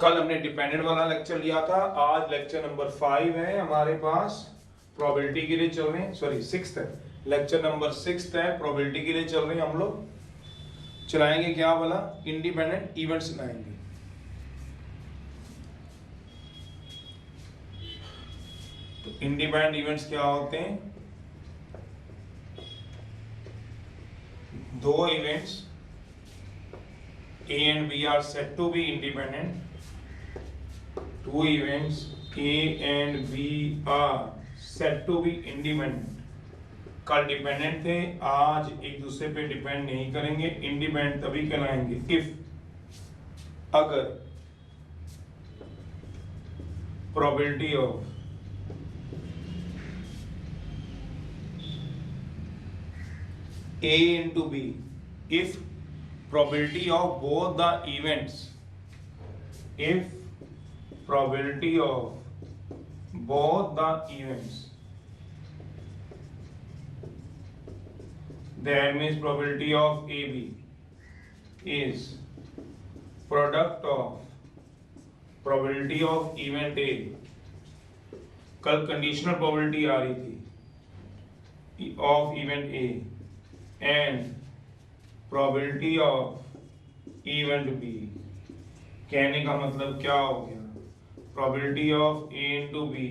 कल हमने डिपेंडेंट वाला लेक्चर लिया था, आज लेक्चर नंबर 5 है हमारे पास, प्रोबेबिलिटी के लिए चल रहे हैं, सॉरी 6th है, लेक्चर नंबर 6 है, प्रोबेबिलिटी के लिए चल रहे हैं। हम लोग चलाएंगे क्या बोला, इंडिपेंडेंट इवेंट्स चलाएंगे। तो इंडिपेंडेंट इवेंट्स क्या होते हैं, दो events A and B are said to be independent. Two events A and B are said to be independent. कल डिपेंडेंट थे, आज एक दूसरे पे डिपेंड नहीं करेंगे, इंडिपेंडेंट तभी कहलाएंगे इफ अगर probability of A into B, if probability of both the events, if probability of both the events, that means probability of AB is product of probability of event A, कल conditional probability आ रही थी of event A and probability of event B, कहने का मतलब क्या हो गया, probability of A into B,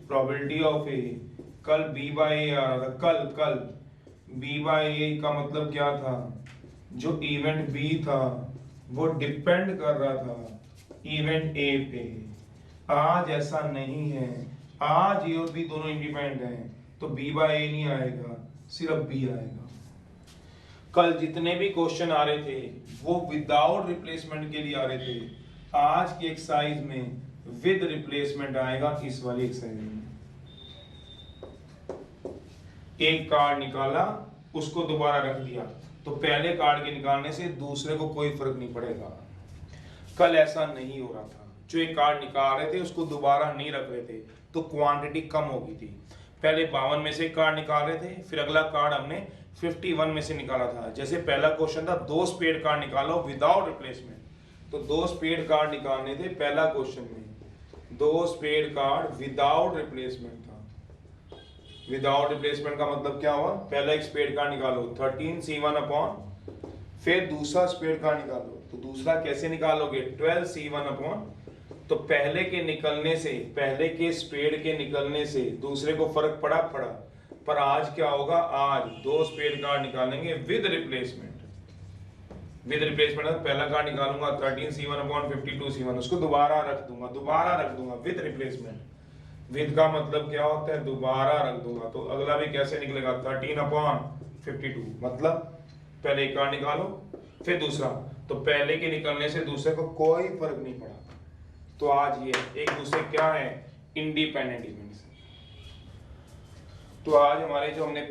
probability of A, कल B by A आ रहा था, कल B by A का मतलब क्या था, जो इवेंट B था वो डिपेंड कर रहा था इवेंट A पे। आज ऐसा नहीं है, आज A और B दोनों इंडिपेंडेंट हैं, तो B by A नहीं आएगा, सिर्फ B आएगा। कल जितने भी क्वेश्चन आ रहे थे वो विदाउट रिप्लेसमेंट के लिए आ रहे थे, आज की एक्सरसाइज में विद रिप्लेसमेंट आएगा। इस वाली एक्सरसाइज में एक कार्ड निकाला, उसको दोबारा रख दिया, तो पहले कार्ड के निकालने से दूसरे को कोई फर्क नहीं पड़ेगा। कल ऐसा नहीं हो रहा था, जो एक कार्ड निकाल रहे थे उसको दोबारा नहीं रख रहे थे, तो क्वांटिटी कम हो गई थी। पहले 52 में से कार्ड निकाल रहे थे, फिर अगला कार्ड हमने 51 में से निकाला था। जैसे पहला क्वेश्चन था दो स्पेड कार्ड निकालो विदाउट रिप्लेसमेंट, तो दो स्पेड कार्ड निकालने थे पहला क्वेश्चन में, दो स्पेड कार्ड विदाउट रिप्लेसमेंट था। विदाउट रिप्लेसमेंट का मतलब क्या हुआ, पहला एक स्पेड कार्ड निकालो 13C1 अपॉन, फिर दूसरा स्पेड कार्ड निकालो, तो दूसरा कैसे निकालोगे 12C1 अपॉन। तो पहले के निकलने से, पहले के स्पेड के निकलने से दूसरे को फर्क पड़ा, पर आज क्या होगा, आज दो स्पेड कार्ड निकालेंगे विद रिप्लेसमेंट। विद रिप्लेसमेंट पहला कार्ड निकालूंगा 13C1 अपॉन 52C1, उसको दोबारा रख दूंगा विद रिप्लेसमेंट। विद का मतलब क्या होता है, दोबारा रख दूंगा, तो अगला भी कैसे निकलेगा 13 अपॉन 52, मतलब पहले एक कार्ड निकालो फिर दूसरा, तो पहले के निकलने से दूसरे को कोई फर्क नहीं पड़ा। तो आज ये एक दूसरे क्या है, इंडिपेंडेंट इवेंट्स। तो आज हमारे जो हमने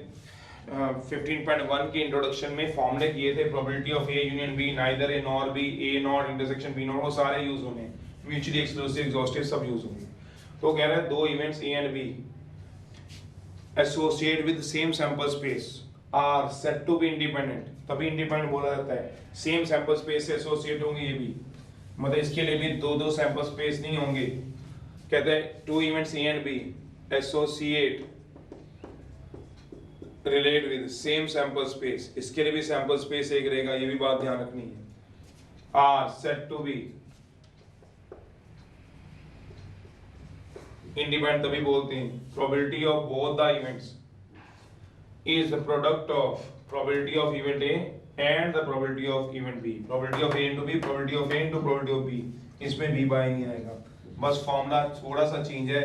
15.1 के इंट्रोडक्शन में फॉर्मूले किए थे, probability of A union B, neither A nor B, A not intersection B not, वो सारे यूज होंगे, म्यूचुअली एक्सक्लूसिव एग्जॉस्टिव सब यूज होंगे। तो कह रहा है दो events A and B associate with same sample space are said to be independent, तभी इंडिपेंडेंट बोला जाता है। सेम सैंपल स्पेस से एसोसिएट होंगे ये भी, मतलब इसके लिए भी दो सैंपल स्पेस नहीं होंगे। कहते हैं two events A and B associate relate with same sample space, इसके लिए भी सैंपल स्पेस एक रहेगा, ये भी बात ध्यान रखनी है। Are said to be independent तभी बोलते हैं। Probability of both the events is the product of probability of event A and the probability of event B. Probability of A into B, probability of A into probability of B, इसमें B by नहीं आएगा, बस formula थोड़ा सा change है,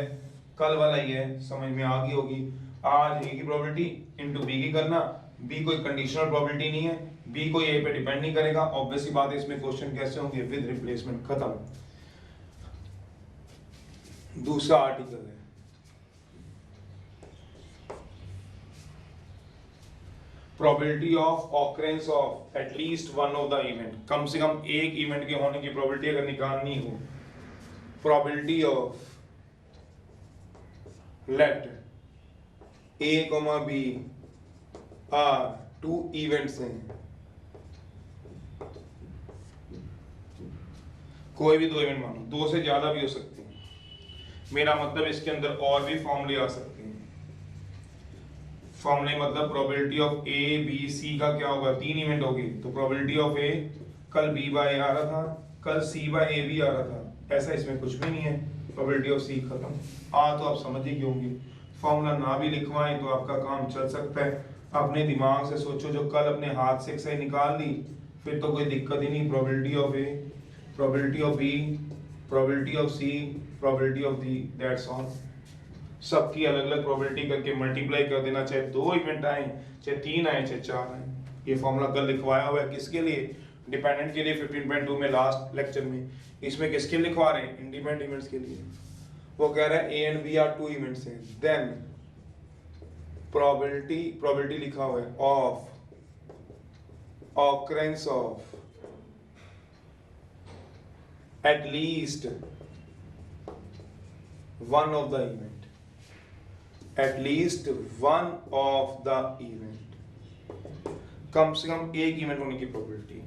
कल वाला ही है, समझ में आ गई होगी। आज ए की प्रोबेबिलिटी इनटू बी की करना, बी कोई कंडीशनल प्रोबेबिलिटी नहीं है, बी कोई ए पे डिपेंड नहीं करेगा, ऑब्वियसली बात है। इसमें क्वेश्चन कैसे होंगे, विद रिप्लेसमेंट, खत्म। दूसरा आर्टिकल है probability of occurrence of at least one of the event, कम से कम एक इवेंट के होने की प्रोबेबिलिटी अगर निकालनी हो, probability of let A, B are two events हैं, कोई भी दो इवेंट मानो, दो से ज्यादा भी हो सकते हैं, मेरा मतलब इसके अंदर और भी फॉर्मूले आ सकते हैं। फॉर्मूले मतलब probability of A B C का क्या होगा, 3 इवेंट होगी, तो प्रोबेबिलिटी ऑफ ए कल बी बाय आ रहा था, कल सी बाय ए भी आ रहा था, ऐसा इसमें कुछ भी नहीं है, प्रोबेबिलिटी ऑफ सी खत्म। तो आप समझ ही होंगे, फॉर्मूला ना भी लिखवाएं तो आपका काम चल सकता है, अपने दिमाग से सोचो, जो कल अपने हाथ से एक्सरसाइज निकाल ली फिर तो कोई दिक्कत ही नहीं। Probability of A, probability of B, probability of C, probability of D, that's all. सबकी अलग अलग प्रोबेबिलिटी करके मल्टीप्लाई कर देना, चाहे 2 इवेंट आए, चाहे 3 आए, चाहे 4 आए। ये फॉर्मूला कल लिखवाया हुआ है, किसके लिए, डिपेंडेंट के लिए 15.2 में लास्ट लेक्चर में। इसमें किसके लिखवा रहे हैं, इंडिपेंडेंट इवेंट्स के लिए। वो कह रहा है A and B are 2 events हैं, देन प्रोबेबिलिटी लिखा हुआ है of occurrence of at least one of the event, at least one of the event, कम से कम एक इवेंट होने की probability,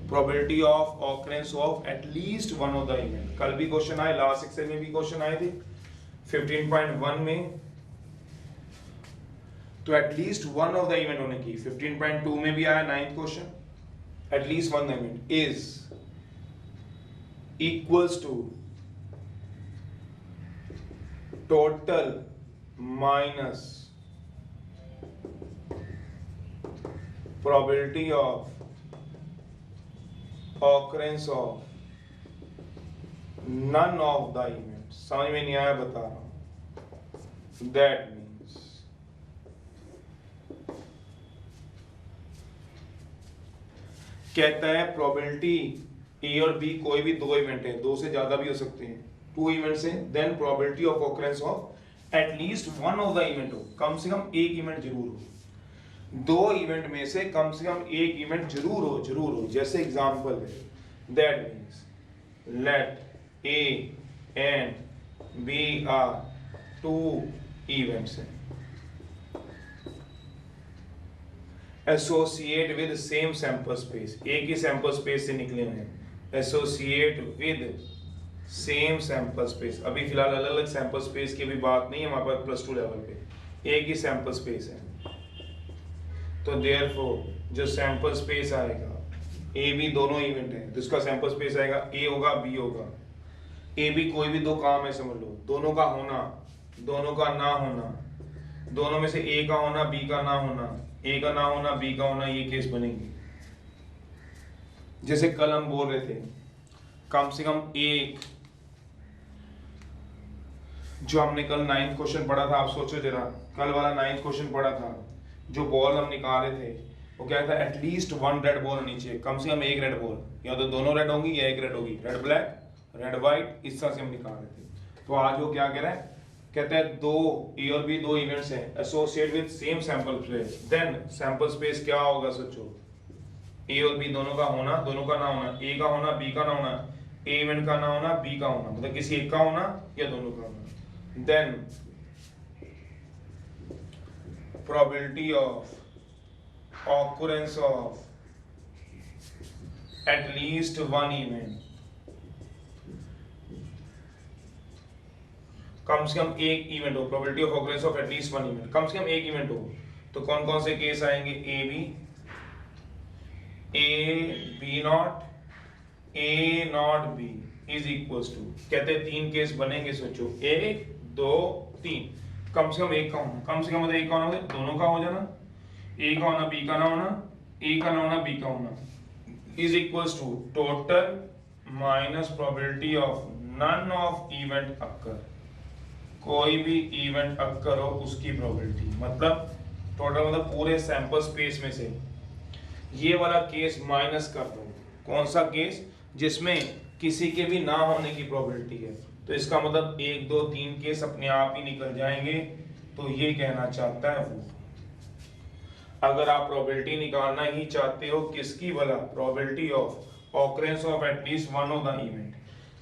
probability of occurrence of at least one of the event। कल भी क्वेश्चन आए, लास्ट सेक्शन में भी क्वेश्चन आए थे 15.1 में, तो at least one of the event होने की। 15.2 में भी आया 9th question, at least one event is equals to total minus probability of occurrence of none of the event. समझ में नहीं आया, बता रहा हूं। दैट कहता है प्रोबेबिलिटी ए और बी कोई भी 2 इवेंट है, 2 से ज्यादा भी हो सकते हैं, 2 इवेंट्स हैं, then probability of occurrence of at least one of the event हो, कम से कम एक इवेंट जरूर हो। 2 इवेंट में से कम एक इवेंट जरूर हो। जैसे एग्जांपल है, that means let A and B are 2 events हैं, associate with same sample space, एक ही सैंपल स्पेस से निकले हुए हैं, associate with same sample space. अभी फिलहाल अलग अलग सैंपल स्पेस की भी बात नहीं है हमारे पास, +2 लेवल पे एक ही सैंपल स्पेस है। तो देयरफॉर जो सैंपल स्पेस आएगा, ए बी दोनों इवेंट है, जिसका सैंपल स्पेस आएगा ए होगा बी होगा। ए बी कोई भी 2 काम है समझ लो, दोनों का होना, दोनों का ना होना, दोनों में से ए का होना बी का ना होना, ए का ना होना बी का होना, ये केस बनेंगे। जैसे कल हम बोल रहे थे, कम से कम एक, जो हमने कल 9th क्वेश्चन पढ़ा था, आप सोचो जरा, कल वाला 9th क्वेश्चन पढ़ा था, जो बॉल हम निकाल रहे थे, वो क्या था, एटलीस्ट 1 रेड बॉल होनी चाहिए, कम से कम एक रेड बॉल, या तो दोनों रेड होंगी या एक रेड होगी, रेड ब्लैक, रेड व्हाइट, इस तरह से हम निकाल रहे थे। तो आज वो क्या कह रहा है, कहता है 2 ए और बी 2 इवेंट्स हैं, associate with same sample space, then sample space क्या होगा, सोचो, ए और बी दोनों का होना, दोनों का ना होना, ए का होना बी का ना होना, ए इवेंट का ना होना बी का होना, मतलब किसी एक का होना या दोनों का होना। Then probability of occurrence of at least 1 event, कम से कम एक इवेंट हो, probability of occurrence of at least 1 event, कम से कम एक इवेंट हो। तो कौन कौन से केस आएंगे, A B not, A not B is equals to, कहते हैं 3 केस बनेंगे, सोचो 1 2 3, कम से कम एक का होना, कम से कम मतलब एक का होना, दोनों का हो जाना, ए का होना बी का ना होना, ए का ना होना बी का होना, is equals to total minus probability of none of event occur, कोई भी इवेंट अक्कर हो उसकी प्रोबेबिलिटी, मतलब टोटल मतलब पूरे सैंपल स्पेस में से ये वाला केस माइनस कर दो। कौन सा केस, जिसमें किसी के भी ना होने की प्रोबेबिलिटी है, तो इसका मतलब 1 2 3 केस अपने आप ही निकल जाएंगे। तो ये कहना चाहता है वो, अगर आप प्रोबेबिलिटी निकालना ही चाहते हो किसकी वाला, probability of occurrence of at least 1 of the event,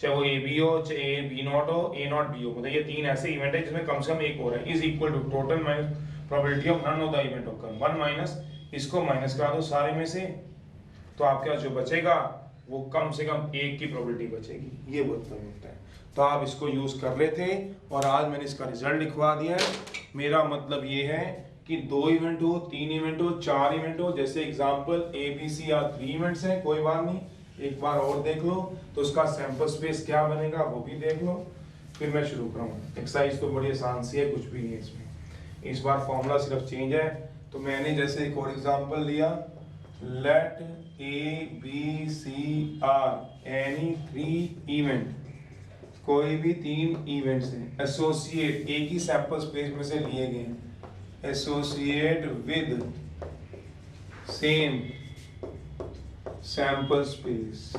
चाहे वो ए बी हो, चाहे ए बी नॉट हो, ए नॉट बी हो, मतलब ये 3 ऐसे इवेंट है जिसमें कम से कम एक हो रहा है, is equal to total minus probability of none of the event occur, 1 minus इसको माइनस करा दो सारे में से, तो आपके पास जो बचेगा वो कम से कम एक की प्रोबेबिलिटी बचेगी, ये मतलब होता है। तो आप इसको यूज कर रहे थे और आज मैंने इसका रिजल्ट लिखवा दिया है। मेरा मतलब ये है कि 2 इवेंट हो, 3 इवेंट हो, 4 इवेंट हो, जैसे एग्जांपल ABC या 3 इवेंट्स हैं, कोई बात नहीं, एक बार और देख लो तो उसका सैंपल स्पेस क्या बनेगा वो भी देख लो, फिर मैं शुरू करूँगा। एक्सरसाइज तो बड़ी आसान सी है, कुछ भी नहीं है इसमें, इस बार फॉर्मूला सिर्फ चेंज है। तो मैंने जैसे एक और एग्जांपल लिया, let ABC are any 3 event, कोई भी 3 इवेंट्स हैं एसोसिएट, एक ही सैंपल स्पेस में से लिए गए हैं, associate with same sample space.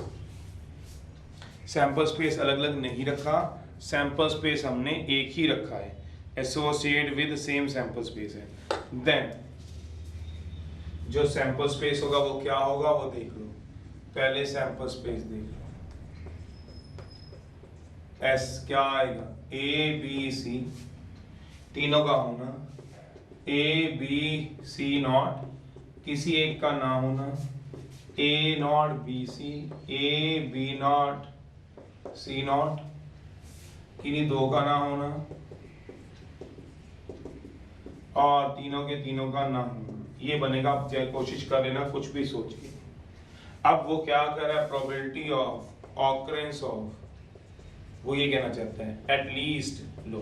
Sample space अलग अलग नहीं रखा, सैंपल स्पेस हमने एक ही रखा है, associate with same sample space है। देन जो सैंपल स्पेस होगा वो क्या होगा वो देख लो, पहले सैंपल स्पेस देख लो, एस क्या आएगा, ABC तीनों का होना, ABC नॉट किसी एक का ना होना, A not BC, AB not C not किन्हीं 2 का ना होना, और तीनों के तीनों का ना होना, ये बनेगा। आप चाहे कोशिश कर लेना, कुछ भी सोचिए। अब वो क्या कर रहा है, प्रोबेबिलिटी ऑफ ऑकरेंस ऑफ, वो ये कहना चाहता है एटलीस्ट लो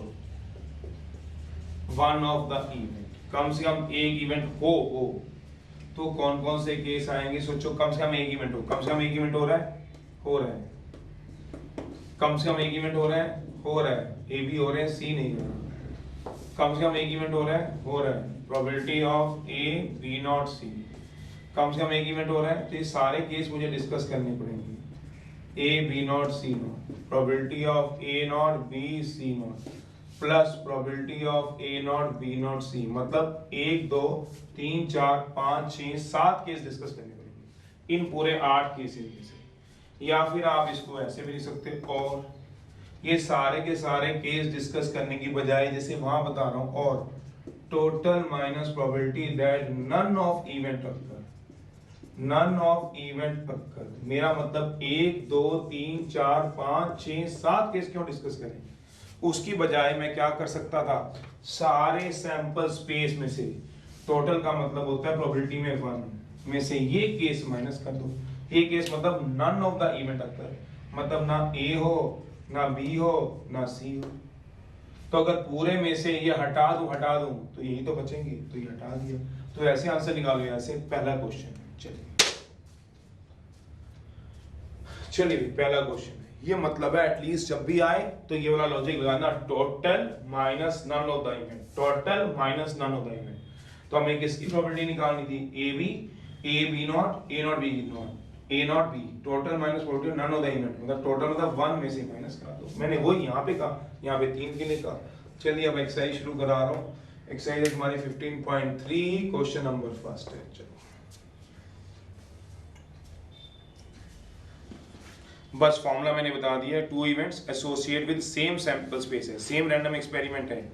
वन ऑफ द इवेंट, कम से कम एक इवेंट हो। तो कौन कौन से केस आएंगे सोचो, कम से कम एक इवेंट हो, कम से कम एक इवेंट हो रहा है, कम से कम एक इवेंट हो रहा है, ए भी हो रहे हैं, सी नहीं हो रहा, कम से कम एक इवेंट हो रहा है, probability of A B not C, कम से कम एक इवेंट हो रहा है। तो ये सारे केस मुझे डिस्कस करने पड़ेंगे, A B not C not, probability of A not B C not plus probability of A not B not C, मतलब 1 2 3 4 5 6 7 केस डिस्कस करने पड़ेंगे इन पूरे 8 केसेस में से। या फिर आप इसको ऐसे भी लिख सकते हैं, और ये सारे के सारे केस डिस्कस करने की बजाय जैसे वहां बता रहा हूं, और total minus probability that none of event occur, none of event occur, मेरा मतलब 1 2 3 4 5 6 7 केस क्यों डिस्कस करें, उसकी बजाय मैं क्या कर सकता था, सारे सैंपल स्पेस में से, टोटल का मतलब होता है प्रोबेबिलिटी में 1 में से ये केस माइनस कर दो। ये केस मतलब none of the event occur, मतलब ना A हो ना B हो ना C हो। तो अगर पूरे में से ये हटा दूं तो यही तो बचेंगे, तो ये हटा दिया, तो ऐसे आंसर निकालो, ऐसे पहला क्वेश्चन। चलिए पहला क्वेश्चन है, ये मतलब है एटलीस्ट जब भी आए तो ये वाला लॉजिक लगाना, total minus none of the event, total minus none of the event. तो हमें किसकी प्रोबेबिलिटी निकालनी थी, A B not A not B not A not B, total minus probability none of the event, मतलब total मतलब 1 में से minus करा दो। मैंने वो यहाँ पे कहा, यहाँ पे 3 के लिए कहा। चलिए अब एक्सरसाइज शुरू करा रहा हूँ। एक्सरसाइज हमारी 15.3 क्वेश्चन नंबर फर्स्ट है। चलो बस फॉर्मूला मैंने बता दिया है, 2 events associate with same sample space है, सेम रैंडम एक्सपेरिमेंट है।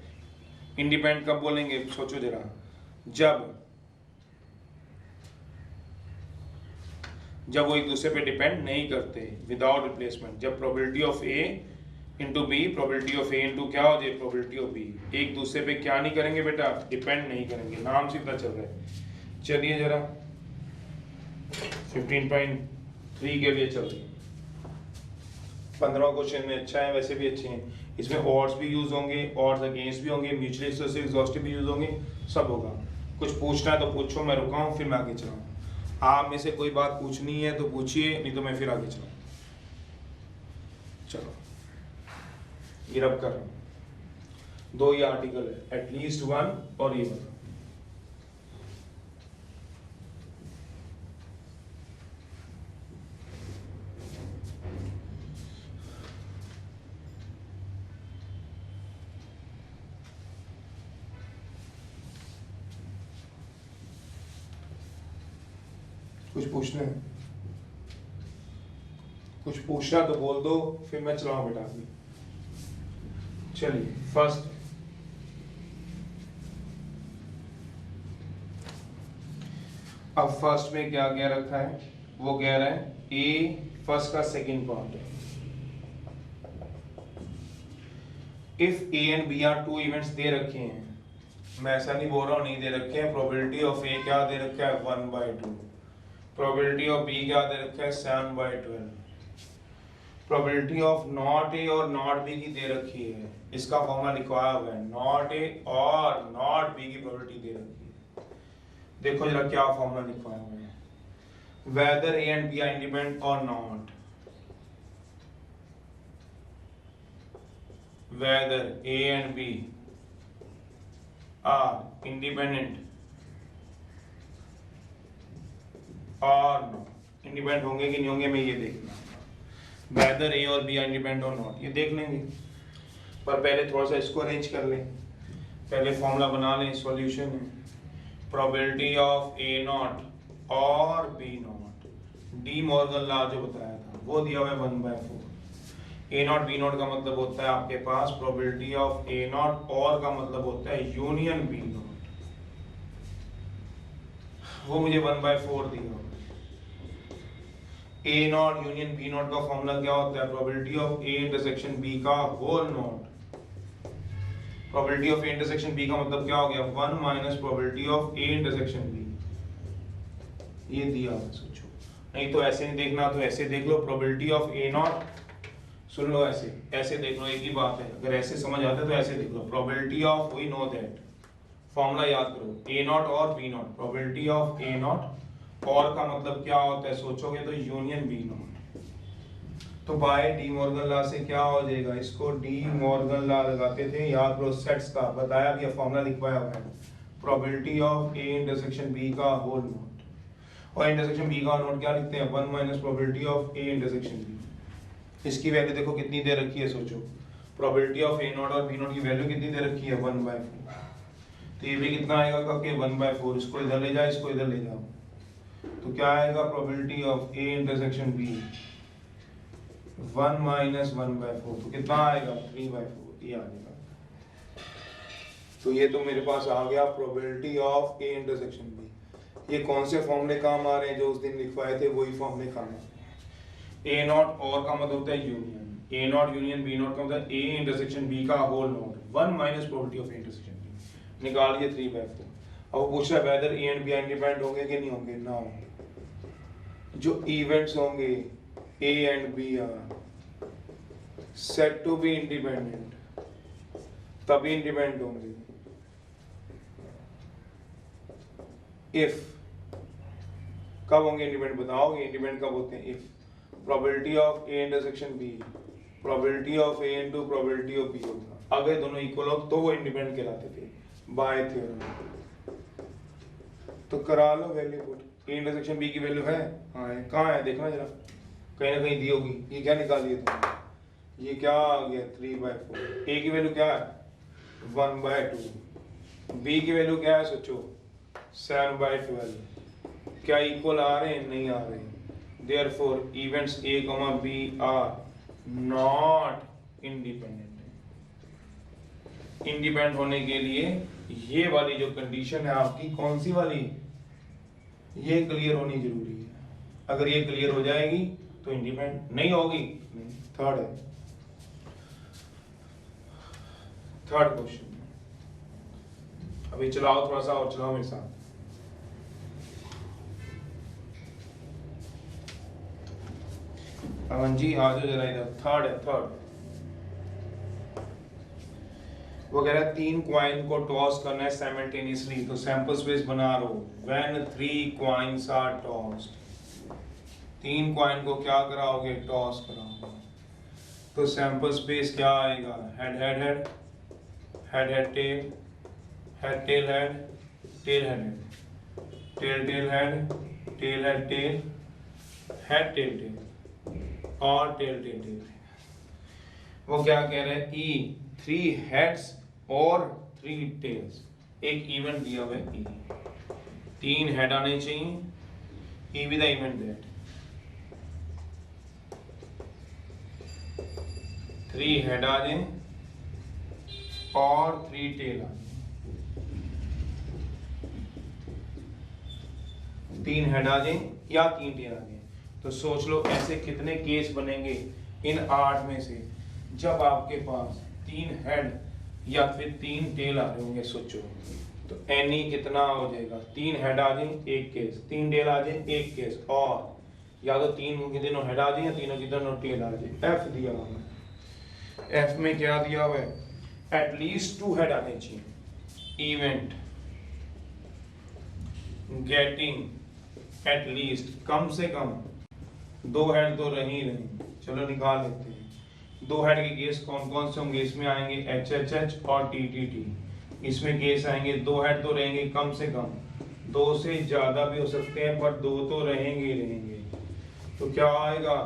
इंडिपेंडेंट कब बोलेंगे सोचो जरा, जब वो एक दूसरे पे डिपेंड नहीं करते, विदाउट रिप्लेसमेंट, जब probability of A into B, probability of A into क्या हो जाए, प्रोबेबिलिटी ऑफ B, एक दूसरे पे क्या नहीं करेंगे बेटा, डिपेंड नहीं करेंगे, नाम से पता चल रहा है। चलिए जरा 15.3 के लिए चलिए। 15 क्वेश्चन में अच्छा है, वैसे भी अच्छे हैं, इसमें ऑड्स भी यूज होंगे, ऑड्स अगेंस्ट भी होंगे, म्यूचुअली एक्सक्लूसिव एग्जॉस्टिव भी यूज होंगे, सब होगा। कुछ पूछना है तो पूछो, मैं रुका हूँ, फिर मैं आगे चलाऊँ। आप में से कोई बात पूछनी है तो पूछिए, नहीं तो मैं फिर आगे चलाऊँ। चलो ये रब कर रहा हूँ, 2 ये आर्टिकल है, एटलीस्ट 1 और ये वाला। कुछ पूछना है, कुछ पूछना तो बोल दो, फिर मैं चलाऊं बेटा। चलिए फर्स्ट, अब फर्स्ट में क्या कह रखा है, वो कह रहा है A फर्स्ट का सेकंड पार्ट है। If A and B are two events दे रखे हैं, मैं ऐसा नहीं बोल रहा हूँ नहीं दे रखे हैं, प्रोबेबिलिटी ऑफ ए क्या दे रखा है 1/2, प्रोबेबिलिटी ऑफ बी क्या दे रखा है 7/12, प्रोबेबिलिटी ऑफ नॉट ए और नॉट बी की दे रखी है, इसका फॉर्मूला लिखवाया हुआ है, नॉट ए और नॉट बी की प्रोबेबिलिटी दे रखी है। देखो जरा क्या फॉर्मूला लिखवाया हुआ है, whether A and B are independent और नॉट, whether A and B are independent or not, independent होंगे कि नहीं होंगे मैं ये देखना, whether A और B are independent or not ये देख लेंगे, पर पहले थोड़ा सा इसको अरेंज कर लें, पहले फॉर्मूला बना लें, सॉल्यूशन है प्रोबेबिलिटी ऑफ A नॉट और B not, D Morgan law जो बताया था वो दिया हुआ है 1/4, ए नॉट बी नॉट का मतलब होता है आपके पास प्रोबेबिलिटी ऑफ ए नॉट और का मतलब होता है यूनियन बी नॉट, वो मुझे 1/4 दिया। A not union B not का फॉर्मूला क्या होता है, probability of A intersection B का whole not, probability of A intersection B का मतलब क्या हो गया 1 minus probability of A intersection B, ये दिया हुआ सोचो, नहीं तो ऐसे नहीं देखना तो ऐसे देख लो, प्रोबेबिलिटी ऑफ ए नॉट सुन लो, ऐसे ऐसे देख लो, एक ही बात है, अगर ऐसे समझ आता है तो ऐसे देख लो, probability of we know that, formula याद करो ए नॉट और B not, probability of A not और का मतलब क्या होता है सोचोगे तो यूनियन बी नॉट, तो बाय डी मॉर्गन लॉ से क्या हो जाएगा, इसको डी मॉर्गन लॉ लगाते थे, याद करो सेट्स का बताया भी, फॉर्मूला लिखवाया हुआ है, probability of A intersection B का होल नॉट, और इंटरसेक्शन बी का नॉट क्या लिखते हैं 1 minus probability of A intersection B, इसकी वैल्यू देखो कितनी दे रखी है सोचो, प्रोबेबिलिटी ऑफ ए नॉट और बी नॉट की वैल्यू कितनी दे रखी है 1/4, तो ये भी कितना आएगा कि 1/4, इसको इधर ले जाओ इसको इधर ले जाओ, तो क्या आएगा probability of A intersection B 1 minus 1/4, तो कितना आएगा 3/4, ये आ जाएगा। तो ये तो मेरे पास आ गया probability of A intersection B. ये कौन से फॉर्मूले काम आ रहे हैं जो उस दिन लिखवाए थे, वही फॉर्मूले काम आ रहे हैं। ए नॉट और का मतलब होता है union, A not union B not का मतलब ए इंटरसेक्शन बी का whole not, 1 minus probability of intersection B, निकालिए 3/4। अब वो पूछ रहा है whether A and B independent होंगे कि नहीं होंगे, ना होंगे। जो इवेंट्स होंगे A and B are set to be independent, तभी इंडिपेंडेंट होंगे इफ, कब होंगे इंडिपेंडेंट बताओगे, इंडिपेंडेंट कब होते हैं if probability of A intersection B, probability of A into probability of B होगा, अगर दोनों इक्वल हो तो वो इंडिपेंडेंट कहलाते थे बाय थ्योरम। तो करा लो value put, A intersection B की वैल्यू है, हाँ है, कहाँ है देखना जरा, कहीं ना कहीं दी होगी, ये क्या निकालिए तुमने, ये क्या आ गया 3/4, ए की वैल्यू क्या है 1/2, बी की वैल्यू क्या है सोचो 7/12, क्या इक्वल आ रहे हैं, नहीं आ रहे हैं, therefore events A, B are not independent। Independent होने के लिए ये वाली जो कंडीशन है आपकी, कौन सी वाली, ये क्लियर होनी जरूरी है, अगर ये क्लियर हो जाएगी तो इंडिपेंडेंट, नहीं होगी नहीं। थर्ड है, थर्ड क्वेश्चन, अभी चलाओ थोड़ा सा और चलाओ मेरे साथ। अमन जी आ जाओ जरा इधर, थर्ड है, थर्ड वो कह रहा है 3 कॉइन को टॉस करना है साइमल्टेनियसली, तो सैंपल स्पेस बना लो, when 3 coins are tossed, 3 coin को क्या कराओगे टॉस कराओगे, तो सैंपल स्पेस क्या आएगा, head head head, head head tail, head tail head, tail head head, tail tail head, tail head tail, head tail tail और टेल टेल टेल। वो क्या कह रहे हैं, ई 3 हेड्स और 3 टेल्स, एक इवेंट दिया हुआ है ई, 3 हेड आने चाहिए, E with the event that 3 head आ जाए और 3 टेल आ जाए, 3 हेड आ जाए या 3 टेल आ जाए, तो सोच लो ऐसे कितने केस बनेंगे इन 8 में से जब आपके पास 3 हेड या फिर 3 टेल आ रहे होंगे। सोचो तो एनी कितना हो जाएगा, 3 हेड आ जाए एक केस, 3 टेल आ जाए एक केस, और या तो 3 की तीनों हेड आ जाए या तीनों की तीनों टेल आ जाए। एफ दिया हुआ है, एफ में क्या दिया हुआ है, एटलीस्ट 2 हेड आने चाहिए। इवेंट गेटिंग एटलीस्ट कम से कम 2 हेड तो रह ही रहे। चलो निकाल लेते हैं 2 हेड के केस कौन कौन से होंगे। इसमें आएंगे एच एच एच और टी टी टी। इसमें केस आएंगे 2 हेड तो रहेंगे कम से कम, 2 से ज्यादा भी हो सकते हैं पर 2 तो रहेंगे ही रहेंगे। तो क्या आएगा,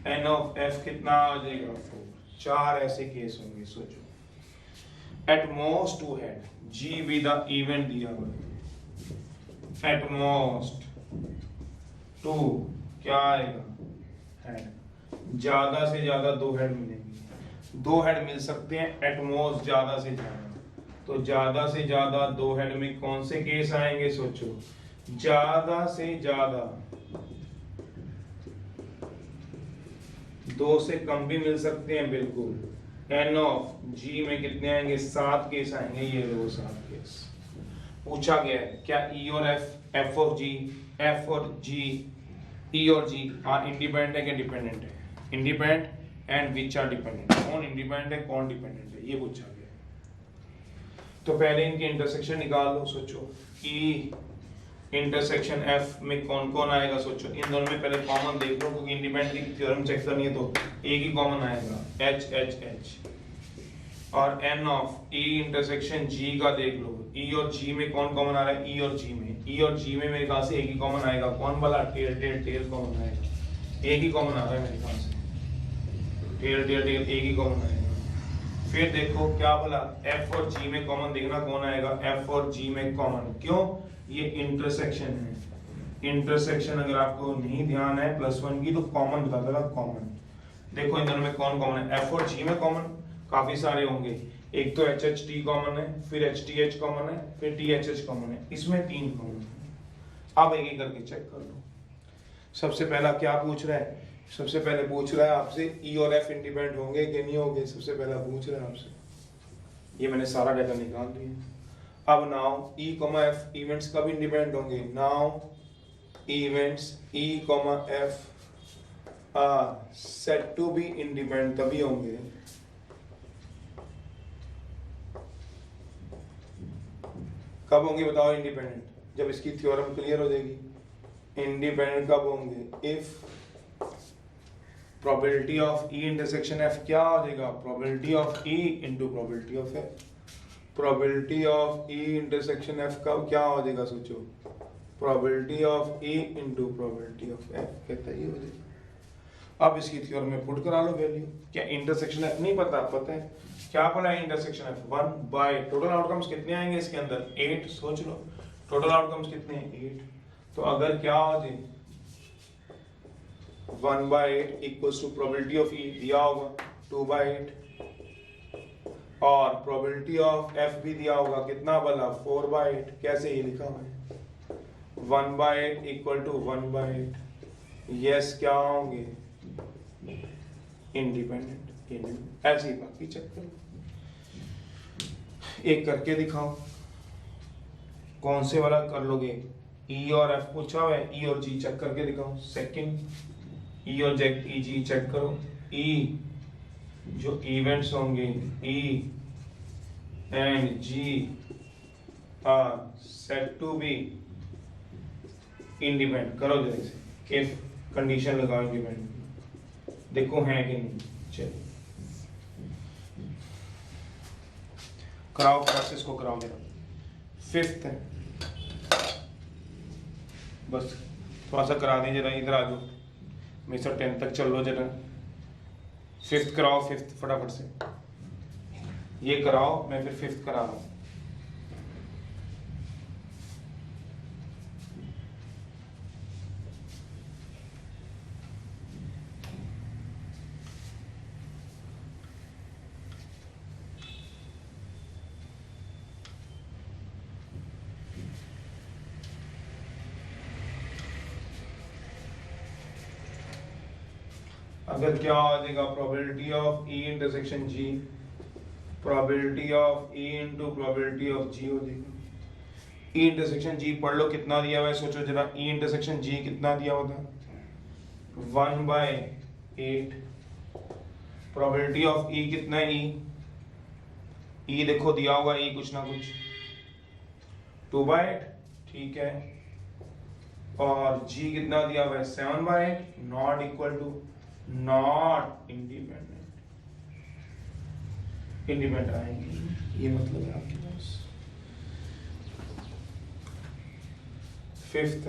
एन ऑफ एफ कितना आ जाएगा 4। 4 ऐसे केस होंगे। सोचो at most 2 head, G with the event दिया हुआ है, एट मोस्ट 2 क्या आएगा हेड, ज्यादा से ज्यादा 2 हेड मिलेंगे। 2 हेड मिल सकते हैं एट मोस्ट ज्यादा से ज्यादा। तो ज्यादा से ज्यादा 2 हेड में कौन से केस आएंगे। सोचो ज्यादा से ज्यादा 2 से कम भी मिल सकते हैं बिल्कुल। एन ऑफ जी में कितने आएंगे, 7 केस आएंगे। ये लो 7 केस पूछा गया है। क्या ई और एफ, एफ और जी, एफ और जी, ई और जी आर इंडिपेंडेंट है क्या डिपेंडेंट है। Independent and which are dependent, कौन इंडिपेंडेंट है कौन डिपेंडेंट है, ये पूछा गया है। तो पहले इनके इंटरसेक्शन निकाल लो। सोचो ई इंटरसेक्शन एफ में कौन कौन आएगा। सोचो इन दोनों में पहले कॉमन देख लो, क्योंकि इंडिपेंडेंट की थ्योरम चेक करनी है तो एक ही कॉमन आएगा, एच एच एच। और एन ऑफ ई इंटरसेक्शन जी का देख लो, ई और जी में कौन कॉमन आ रहा है, ई और जी में, ई और जी में मेरे ख्याल से एक ही कॉमन आएगा। कौन वाला, टेल टेल टेल कॉमन आएगा, एक ही कॉमन आ रहा है मेरे ख्याल से, टेल टेल टेल एक ही कॉमन आएगा। फिर देखो क्या बोला, एफ और जी में कॉमन देखना कौन आएगा, एफ और जी में कॉमन, क्यों, ये इंटरसेक्शन है। इंटरसेक्शन अगर आपको नहीं ध्यान है +1 की तो कॉमन बता देगा कॉमन। देखो इन दोनों में कौन कॉमन है, एफ और जी में कॉमन काफी सारे होंगे। एक तो एच एच टी कॉमन है, फिर एच टी एच कॉमन है, फिर टी एच एच कॉमन है, इसमें 3 कॉमन है। अब एक एक करके चेक कर लो। सबसे पहला क्या पूछ रहा है, सबसे पहले पूछ रहा है आपसे ई और एफ इंडिपेंडेंट होंगे कि नहीं होंगे। सबसे पहला पूछ रहा है आपसे, ये मैंने सारा डाटा निकाल दिया। अब now E comma F events कब इंडिपेंडेंट होंगे, now events E comma F are set to be independent तभी होंगे कब होंगे बताओ इंडिपेंडेंट, जब इसकी थ्योरम क्लियर हो जाएगी। इंडिपेंडेंट कब होंगे, if probability of E intersection F क्या हो जाएगा, probability of E into probability of F. Probability of E intersection F का क्या हो जाएगा, सोचो, probability of E into probability of F कहता है ये हो जाएगा। अब इसकी थ्योरम में पुट करा लो वैल्यू। क्या इंटरसेक्शन एफ नहीं पता, पता है क्या बोला है intersection F 1 by total outcomes कितने आएंगे इसके अंदर 8। सोच लो टोटल आउटकम्स कितने हैं 8। तो अगर क्या हो जाए 1 by 8 equals to probability of E दिया होगा 2 by 8 और प्रोबेबिलिटी ऑफ एफ भी दिया होगा कितना वाला 4 by 8। कैसे ये लिखा हुआ है 1 by 8 equal to 1 by 8। Yes क्या होंगे इंडिपेंडेंट। ऐसे ही बाकी चेक करो, एक करके दिखाओ कौन से वाला कर लोगे। ई और एफ पूछा हुआ है, ई और जी चेक करके दिखाओ। सेकंड ई और जी चेक करो। ई जो इवेंट्स होंगे E and G are set to be independent. करो जरा से, इफ कंडीशन लगाओ इंडिपेंडेंट, देखो है कि नहीं। चलो कराओ प्रोसेस को कराओ जरा। 5th बस थोड़ा सा करा दें जरा, इधर आ जाओ मेरे साथ 10 तक चल लो जरा। 5th कराओ, 5th फटाफट से ये कराओ, मैं फिर 5th करा रहा हूँ। अगर क्या आ जाएगा probability of E intersection G, probability of E into probability of G हो जाएगा। E इंटरसेक्शन G पढ़ लो कितना दिया हुआ है, सोचो जरा E इंटरसेक्शन G कितना दिया होता है 1/8। प्रोबेबिलिटी ऑफ E कितना है E देखो दिया हुआ E कुछ ना कुछ 2/8, ठीक है। और G कितना दिया हुआ है 7/8, not equal to, not independent आएंगे, ये मतलब है आपके पास। Fifth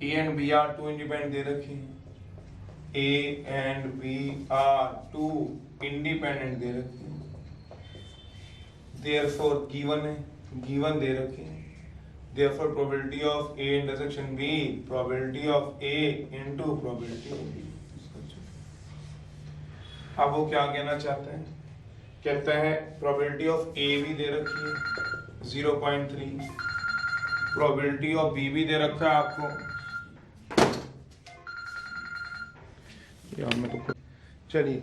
A and B are two independent दे रखे हैं, A and B are two independent दे रखे हैं, देयरफॉर गिवन है, गिवन दे रखे हैं, therefore probability of A intersection B, probability of A into probability of B. अब वो क्या कहना चाहते हैं, कहता है प्रोबेबिलिटी ऑफ ए भी दे रखी है 0.3, प्रोबेबिलिटी ऑफ बी भी दे रखा है आपको, यार मैं तो, चलिए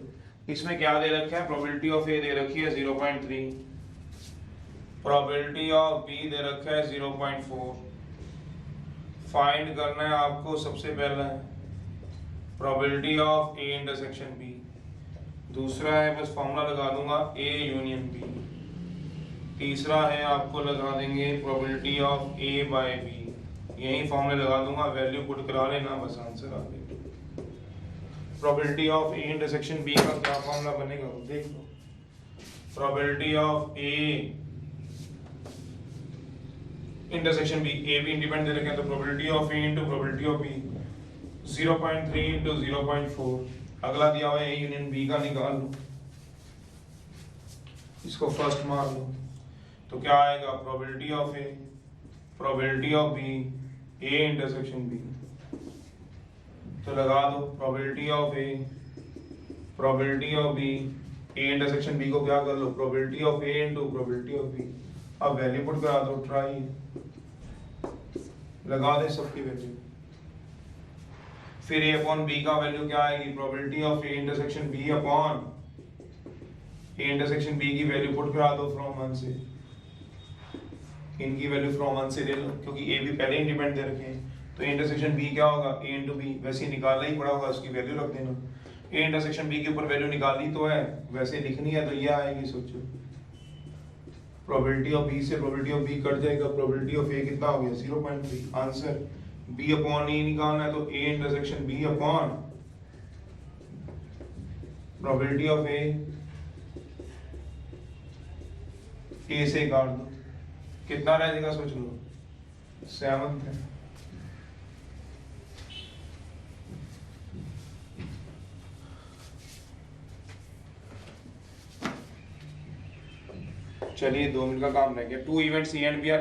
इसमें क्या दे रखा है, प्रोबेबिलिटी ऑफ ए दे रखी है 0.3, प्रोबेबिलिटी ऑफ बी दे रखा है 0.4। फाइंड करना है आपको सबसे पहला probability of A intersection B, दूसरा है बस फॉर्मूला लगा दूंगा ए यूनियन बी, तीसरा है आपको लगा देंगे probability of A by B, यही फॉर्मूले लगा दूंगा, वैल्यू पुट करा लेना, बस आंसर आ गया। Probability of A intersection B का क्या फॉर्मूला बनेगा वो देख लो, probability of A intersection B, A भी इंडिपेंडेंट दे रखे हैं तो probability of A into probability of B 0.3 into 0.4, अगला दिया हुआ है ए यूनियन बी का निकाल लो, इसको फर्स्ट मार लो तो क्या आएगा, probability of A, probability of B, A intersection B, तो लगा दो probability of A, probability of B, A intersection B को क्या कर लो, probability of A into probability of B, अब वैल्यू पुट करा दो, ट्राई लगा दे सबकी वैल्यू, फिर ए अपॉन बी का वैल्यू क्या आएगी, probability of A intersection B upon A intersection B की वैल्यू पुट करा दो फ्रॉम 1 से, इनकी वैल्यू फ्रॉम 1 से ले लो क्योंकि ए भी पहले इंडिपेंडेंट दे रखे हैं, तो इंटरसेक्शन बी क्या होगा, ए इनटू बी, वैसे ही निकालना ही पड़ा होगा, उसकी वैल्यू रख देना, ए इंटरसेक्शन बी के ऊपर वैल्यू निकाली तो है, वैसे लिखनी है तो ये आएगी, सोचो प्रोबेबिलिटी ऑफ बी से प्रोबेबिलिटी ऑफ बी कट जाएगा, प्रोबेबिलिटी ऑफ ए कितना हो गया 0.3, आंसर बी अपॉन ए निकालना है तो A intersection B upon probability of A से काट दो, कितना रह जाएगा सोच लो, 7 है। चलिए 2 मिनट का काम रह गया। Two events A and B are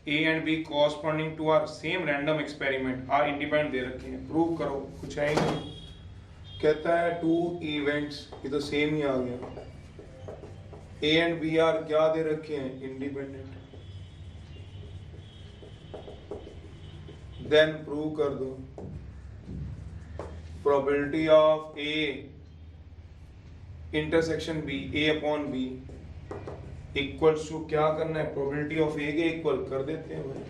A and B corresponding to are same random experiment are independent दे रखे हैं, प्रूव करो, कुछ है ही नहीं, कहता है टू इवेंट्स, ये तो सेम ही आ गया, ए एंड बी आर क्या दे रखे हैं, इंडिपेंडेंट, देन प्रूव कर दो probability of A intersection B, A upon B equal to क्या करना है, प्रोबेबिलिटी ऑफ ए के इक्वल कर देते हैं भाई,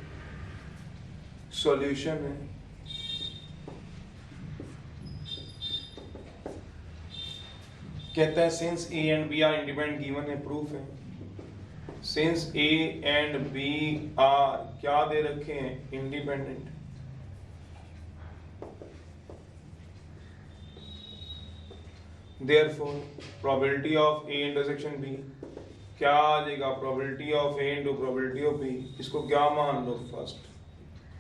सॉल्यूशन है, कहता है since A and B are independent given है, प्रूफ है, since A and B are क्या दे रखे हैं, independent, therefore probability of A intersection B क्या आ जाएगा, probability of A into probability of B, इसको क्या मान लो, फर्स्ट,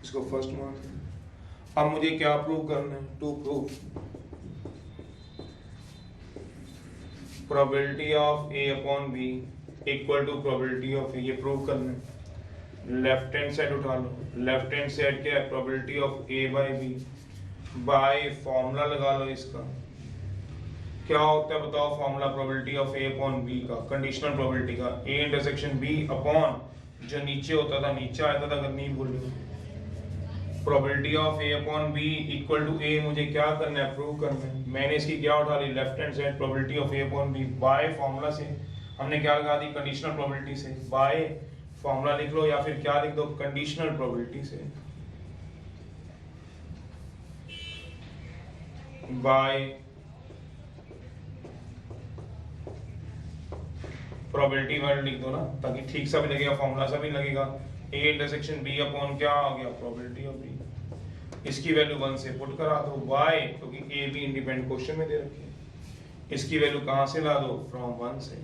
इसको फर्स्ट मान लो। अब मुझे क्या प्रूव करना है, to prove probability of A upon B equal to probability of A, ये प्रूव करना है। लेफ्ट हैंड साइड उठा लो, लेफ्ट हैंड साइड क्या है, probability of A by B by formula लगा लो इसका। क्या होता है बताओ formula probability of A upon B का, कंडीशनल प्रोबेबिलिटी का, ए इंटरसेक्शन बी अपॉन जो नीचे होता था नीचे आता था, अगर नहीं भूल probability of A upon B equal to A, मुझे क्या करना है प्रूव करना है। मैंने इसकी क्या उठा ली left hand side probability of A upon B by formula से हमने क्या लगा दी कंडीशनल प्रोबेबिलिटी से, बाय फॉर्मूला लिख लो या फिर क्या लिख दो कंडीशनल प्रोबेबिलिटी से, बाय प्रोबेबिलिटी वर्ड लिख दो ना, ताकि ठीक सा भी लगेगा फॉर्मूला सा भी लगेगा। ए इंटरसेक्शन बी अपॉन क्या आ गया प्रोबेबिलिटी ऑफ बी, इसकी वैल्यू 1 से पुट करा दो बाय, क्योंकि ए बी इंडिपेंडेंट क्वेश्चन में दे रखे हैं, इसकी वैल्यू कहां से ला दो फ्रॉम 1 से।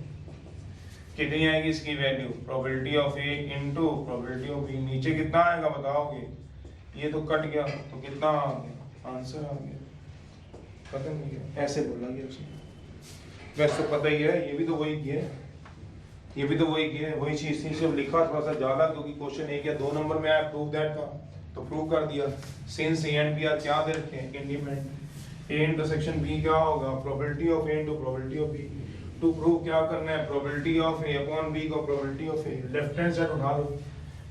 कितनी आएगी इसकी value probability of A into probability of B, नीचे कितना आएगा बताओगे, ये तो कट गया तो कितना आ गया आंसर आ गया, खत्म हो गया, ऐसे बोला गया उसने। वैसे तो पता ही है ये भी तो वही किया, ये भी तो वही चीज थी, सिर्फ लिखा थोड़ा सा ज्यादा, क्योंकि क्वेश्चन 1 या 2 नंबर में आया प्रूव दैट का, तो प्रूव कर दिया। Since A and B are क्या दे रखे हैं इंडिपेंडेंट, ए इंटरसेक्शन बी क्या होगा probability of A into probability of B. To prove क्या करना है probability of A upon B को probability of A left hand side उठा लो,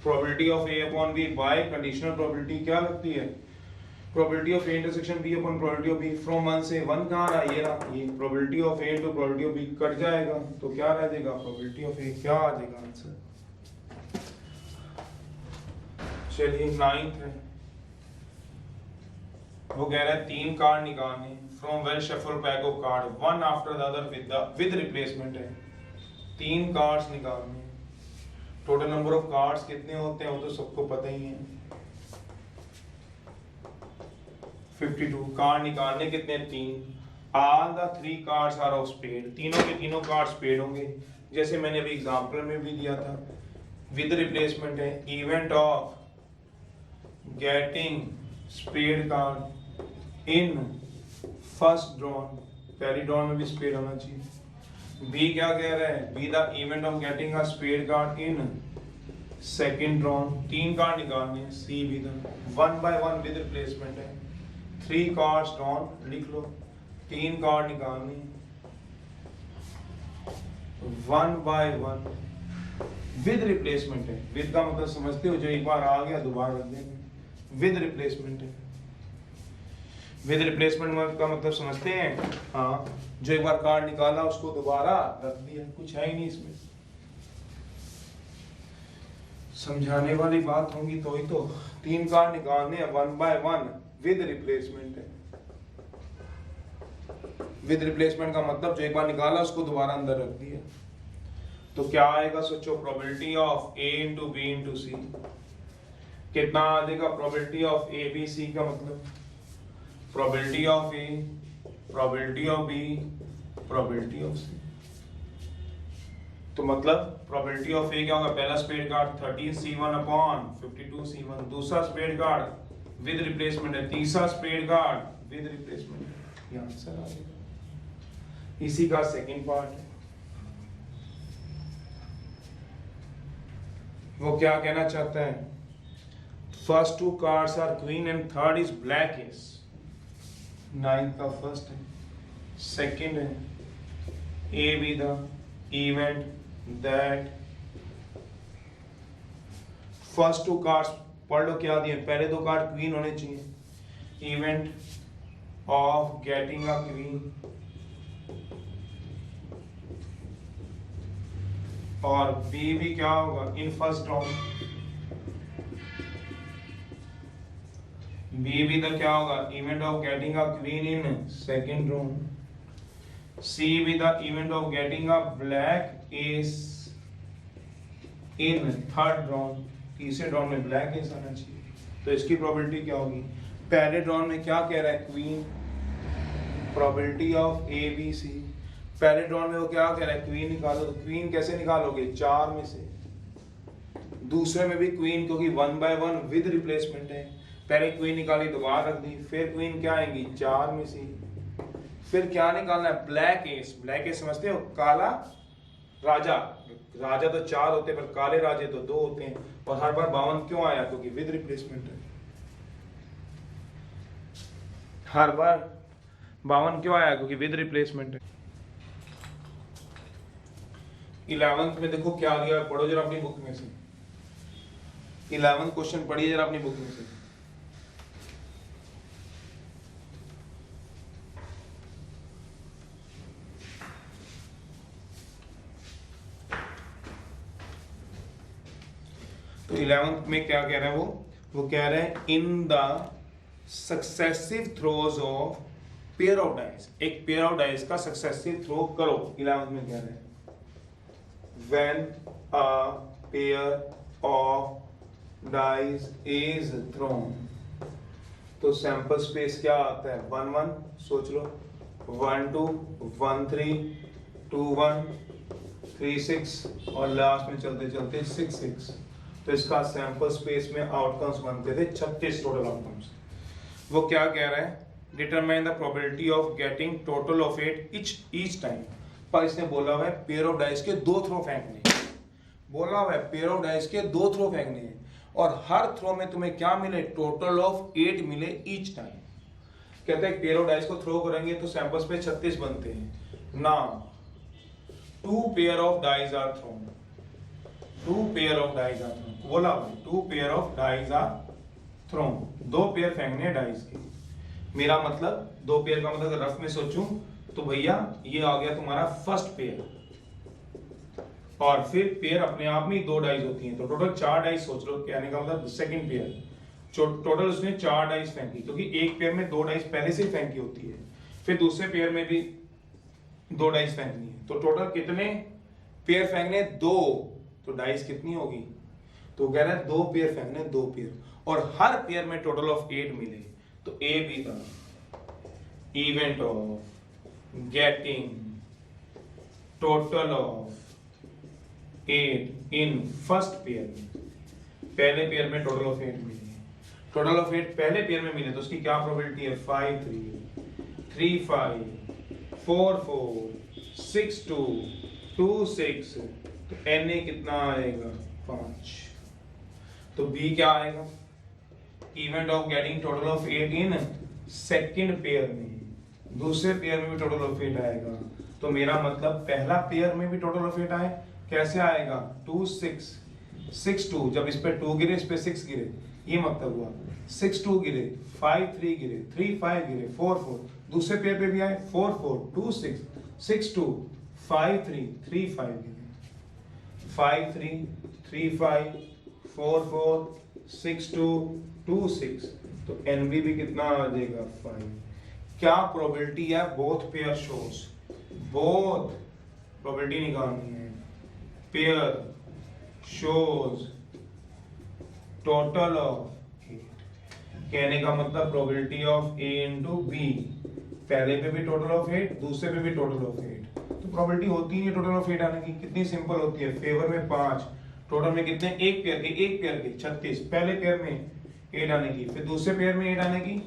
probability of A upon B by conditional probability क्या लगती है probability of A intersection B upon probability of B, from 1 से 1 कहां रहा ये रहा, ये probability of A into probability of B cut जाएगा तो क्या रह जाएगा प्रोबेबिलिटी ऑफ ए, क्या आ जाएगा आंसर। चलिए 9th है, वो कह रहा है 3 कार्ड निकालने from well shuffle pack of card one after the other with replacement है, 3 कार्ड्स निकालने, टोटल नंबर ऑफ कार्ड्स कितने होते हैं वो तो सबको पता ही है 52, कार्ड निकालने कितने 3, all the 3 cards are of spade, तीनों के तीनों कार्ड स्पेड होंगे, जैसे मैंने अभी एग्जांपल में भी दिया था। विद रिप्लेसमेंट है event of getting spade card in first drawn, पहली ड्रॉन में भी स्पेड होना चाहिए। बी क्या कह रहा है B the event of getting a spade card in second drawn, 3 card निकालने। सी भी द 1 by 1 विद रिप्लेसमेंट है, 3 कार्ड्स ड्रॉन लिख लो, 3 कार्ड निकालने 1 by 1 विद रिप्लेसमेंट है, विद का मतलब समझते हो जो एक बार आ गया दोबारा रख देंगे, विद रिप्लेसमेंट है, विद रिप्लेसमेंट का मतलब समझते हैं, हाँ जो एक बार कार्ड निकाला उसको दोबारा रख दिया, कुछ है ही नहीं इसमें, समझाने वाली बात होंगी तो ही तो। 3 कार्ड निकालने हैं 1 by 1 विद रिप्लेसमेंट है, विद रिप्लेसमेंट का मतलब जो एक बार निकाला उसको दोबारा अंदर रख दिया, तो क्या आएगा सोचो probability of A into B into C, कितना आ जाएगा probability of A B C का मतलब probability of A, probability of B, probability of C, तो मतलब प्रोबेबिलिटी ऑफ ए क्या होगा पहला spade card 13c1 upon 52c1, दूसरा स्पेड कार्ड विद रिप्लेसमेंट है, तीसरा स्पेड कार्ड विद रिप्लेसमेंट, ये आंसर आ जाएगा। इसी का सेकंड पार्ट है, वो क्या कहना चाहता है first 2 cards are queen and third is black ace, 9 का फर्स्ट है, सेकंड है A B the event that, first 2 cards पढ़ लो क्या दिए, पहले 2 कार्ड क्वीन होने चाहिए, event of getting a queen, और बी भी क्या होगा इन फर्स्ट राउंड, बी भी तो क्या होगा event of getting a queen in second round, C भी the event of getting a black ace in third round, तीसरे राउंड में ब्लैक एस आना चाहिए, तो इसकी प्रोबेबिलिटी क्या होगी, पहले राउंड में क्या कह रहा है queen, probability of A B C, पहले राउंड में वो क्या कह रहा है क्वीन निकालो, तो क्वीन कैसे निकालोगे 4 में से, दूसरे में भी क्वीन क्योंकि 1 by 1 विद रिप्लेसमेंट है, पहले क्वीन निकाली दोबारा रख दी, फिर क्वीन क्या आएंगी 4 में से, फिर क्या निकालना है ब्लैक एस, ब्लैक एस समझते हो काला राजा, राजा तो 4 होते हैं पर काले राजे तो 2 होते हैं, और हर बार 52 क्यों आया क्योंकि विद रिप्लेसमेंट है। हर बार 52 क्यों आया? क्योंकि विद रिप्लेसमेंट है। 11th में देखो क्या दिया, पढ़ो जरा अपनी बुक में से। 11th क्वेश्चन पढ़िए जरा अपनी बुक में से। तो 11th में क्या कह रहे हैं वो कह रहे हैं in the successive throws of pair of dice, एक पेयर ऑफ डाइस का सक्सेसिव थ्रो करो। 11th में कह रहे हैं when a pair of dice is thrown, तो सैंपल स्पेस क्या आता है? 1 1, सोच लो, 1 2 1 3 2 1 3 6 और लास्ट में चलते चलते 6 6। तो इसका सैंपल स्पेस में आउटकम्स बनते थे 36 टोटल आउटकम्स। वो क्या कह रहा है? Determine the probability of getting total of 8 each time. पर इसने बोला हुआ है पेयर ऑफ डाइस के 2 थ्रो फेंकने, बोला हुआ है पेयर ऑफ डाइस के 2 थ्रो फेंकने हैं और हर थ्रो में तुम्हें क्या मिले? टोटल ऑफ 8 मिले ईच टाइम। कहते हैं पेयर ऑफ डाइस को थ्रो करेंगे तो सैंपल्स पे 36 बनते हैं ना। 2 pair of dice are thrown, 2 pair of dice are thrown, बोला हुआ है 2 pair of dice are thrown, 2 pair फेंकने हैं डाइस के। मेरा मतलब 2 पेयर का मतलब रफ में सोचूं तो भैया ये आ गया तुम्हारा फर्स्ट पेयर, और फिर पेयर अपने आप में 2 डाइस होती हैं, तो टोटल 4 डाइस सोच लो। कहने का मतलब सेकंड पेयर टोटल उसने 4 डाइस फेंकी, क्योंकि एक पेयर में 2 डाइस पहले से ही फेंकी होती है, फिर दूसरे पेयर में भी 2 डाइस फेंकनी है। तो टोटल कितने पेयर फेंकने? 2। तो डाइस कितनी होगी? तो कह रहा है 2 पेयर फेंकने, 2 पेयर, और हर पेयर में टोटल ऑफ 8 मिले। तो ए बी का event of getting total of 8 in first pair में, पहले पेयर में टोटल ऑफ 8 मिले, टोटल ऑफ 8 पहले पेयर में मिले तो उसकी क्या प्रोबेबिलिटी है? 5 3 3 5 4 4 6 2 2 6। तो एन ए कितना आएगा? 5। तो बी क्या आएगा? Event of getting total of 8 in second pair में, दूसरे पेयर में भी टोटल ऑफ 8 आएगा। तो मेरा मतलब पहला पेयर में भी टोटल ऑफ 8 आए। कैसे आएगा? 2 6 6 2, जब इस पे 2 गिरे इस पे 6 गिरे, ये मतलब हुआ 6 2 गिरे, 5 3 गिरे, 3 5 गिरे, 4 4। दूसरे पेयर पे भी आए 4 4 2 6 6 2 5 3 3 5 गिरे, 5 3 3 5 4 4 6 2 2 6। तो एनबी भी कितना आ जाएगा? 5। क्या प्रोबेबिलिटी है? Both pair shows, both probability निकालनी है। पेयर शोज टोटल ऑफ 8, कहने का मतलब probability of A into B, पहले पे भी टोटल ऑफ 8, दूसरे पे भी टोटल ऑफ 8। तो प्रोबेबिलिटी होती है टोटल ऑफ 8 आने की, कितनी सिंपल होती है। फेवर में 5, टोटल में कितने? एक पेयर के 36, पहले पेयर में 8 आने की, फिर दूसरे पेयर में 8 आने की।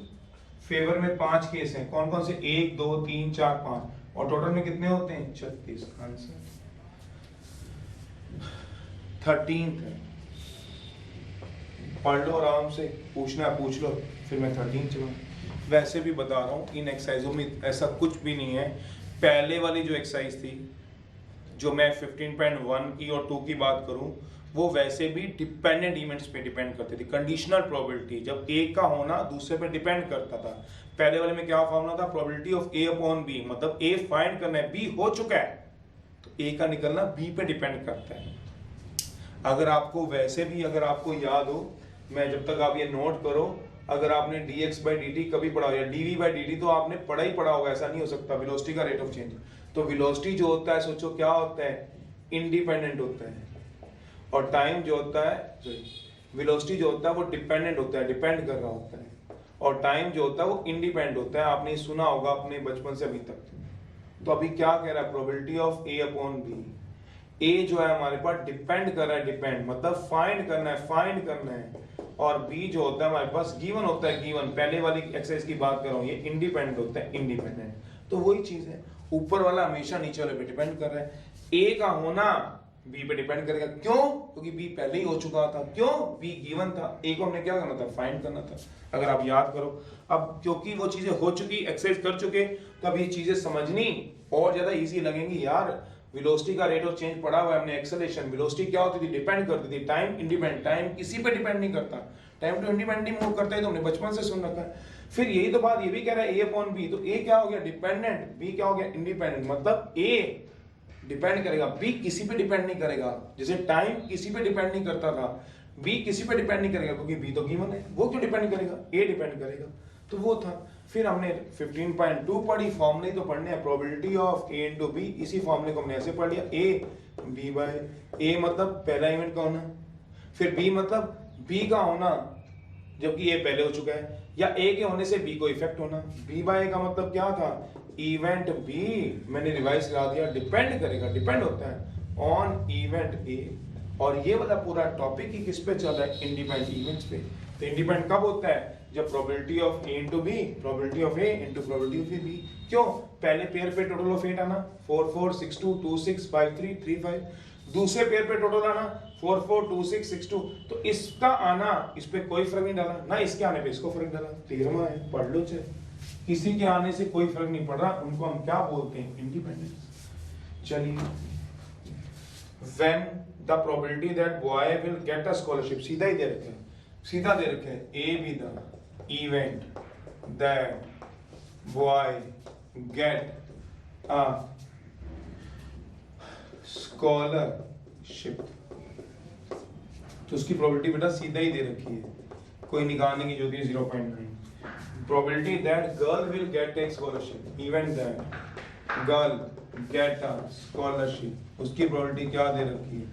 फेवर में 5 केस हैं, कौन कौन से? 1 2 3 4 5, और टोटल में कितने होते हैं? 36। आंसर 13th है। पढ़ लो आराम से, पूछना पूछ लो, फिर मैं 13 चलूँ। वैसे भी बता रहा हूँ इन एक्सरसाइजों में ऐसा कुछ भी नहीं है। पहले वाली जो एक्सरसाइज थी, जो मैं 15.1 की और 2 की बात करूँ, वो वैसे भी डिपेंडेंट इवेंट्स पे डिपेंड करती थी। कंडीशनल प्रोबेबिलिटी, जब एक का होना दूसरे पे डिपेंड करता था। पहले वाले में क्या फॉर्मूला था? Probability of A upon B, मतलब ए फाइंड करना है, बी हो चुका है तो ए का निकलना बी पे डिपेंड करता है। अगर आपको वैसे भी, अगर आपको याद हो, मैं जब तक आप ये नोट करो, अगर आपने dx/dt कभी पढ़ा या dv/dt तो आपने पढ़ा ही पढ़ा होगा, ऐसा नहीं हो सकता। वेलोसिटी का रेट ऑफ चेंज, तो वेलोसिटी जो होता है, सोचो क्या होता है? इंडिपेंडेंट होता है, और टाइम जो होता है, वेलोसिटी जो होता है वो डिपेंडेंट होता है, डिपेंड कर रहा होता है, और टाइम जो होता है वो इंडिपेंडेंट होता है। आपने सुना होगा अपने बचपन से अभी तक। तो अभी क्या कह रहा है? Probability of A upon B. A जो है हमारे पास डिपेंड कर रहा है, डिपेंड मतलब फाइंड करना है, फाइंड करना है, और बी जो होता है हमारे पास गिवन होता है, गिवन। पहले वाली एक्सरसाइज की बात कर रहा हूँ, ये इंडिपेंडेंट होता है, इंडिपेंडेंट। तो वही चीज है, ऊपर वाला हमेशा नीचे वाले पे डिपेंड कर रहा है। ए का होना बी पे डिपेंड करेगा। क्यों? क्योंकि बी पहले ही हो चुका था। क्यों? बी गिवन था, ए को हमने क्या करना था, फाइंड करना था। अगर आप याद करो, अब क्योंकि वो चीजें हो चुकी, एक्सरसाइज कर चुके, तो अब ये चीजें समझनी और ज्यादा इजी लगेंगी। यार वेलोसिटी का रेट ऑफ चेंज पढ़ा हुआ है हमने, एक्सेलरेशन। वेलोसिटी क्या होती थी, डिपेंड करती थी, टाइम इंडिपेंडेंट, टाइम किसी पे डिपेंड नहीं करता, टाइम तो इंडिपेंडेंटली मूव करता है, तो हमने बचपन से सुन रखा है। फिर यही तो बात ये भी कह रहा है, ए अपॉन बी, तो ए क्या हो गया, डिपेंडेंट, बी क्या हो गया, इंडिपेंडेंट। मतलब ए डिपेंड करेगा, बी किसी पे डिपेंड नहीं करेगा। जैसे टाइम किसी पे डिपेंड नहीं करता था, बी किसी पे डिपेंड नहीं करेगा, क्योंकि बी तो गिवन है। वो क्यों डिपेंड करेगा, ए डिपेंड करेगा। तो वो था। फिर हमने 15.2 पढ़ी, फॉर्मूले तो पढ़ने हैं, probability of A into B. इसी फॉर्मूले को हमने ऐसे पढ़ लिया, ए बी बाय ए, मतलब पहला इवेंट का होना, फिर बी मतलब बी का होना जबकि ए पहले हो चुका है, या ए के होने से बी को इफेक्ट होना। बी बाय ए का मतलब क्या था, इवेंट बी, मैंने रिवाइज करा दिया, डिपेंड करेगा, डिपेंड होता है ऑन इवेंट ए। और ये वाला पूरा टॉपिक ही किस पे चल रहा है, इंडिपेंडेंट इवेंट्स पे। तो इंडिपेंडेंट कब होता है, जब probability of A into B, probability of A into probability of A B. क्यों? पहले पेयर पे टोटल ऑफ 8 आना, 4 4 6 2 2 6 5 3 3 5। दूसरे पेयर पे टोटल आना 4 4 2 6 6 2। तो इसका आना इस पे कोई फर्क नहीं डाला ना, इसके आने पे इसको फर्क डाला। 13वां है, पढ़ लो चाहे। किसी के आने से कोई फर्क नहीं पड़ रहा, उनको हम क्या बोलते हैं, इंडिपेंडेंस। चलिए, when the probability that boy will get a scholarship, सीधा ही दे रखे हैं, सीधा दे रखे हैं, A be the event that boy get a scholarship, तो उसकी प्रोबेबिलिटी बेटा सीधा ही दे रखी है, कोई निकालने की जरूरत है 0.9। Probability that girl will get A scholarship, event that girl gate a scholarship, उसकी प्रोबेबिलिटी क्या दे रखी है,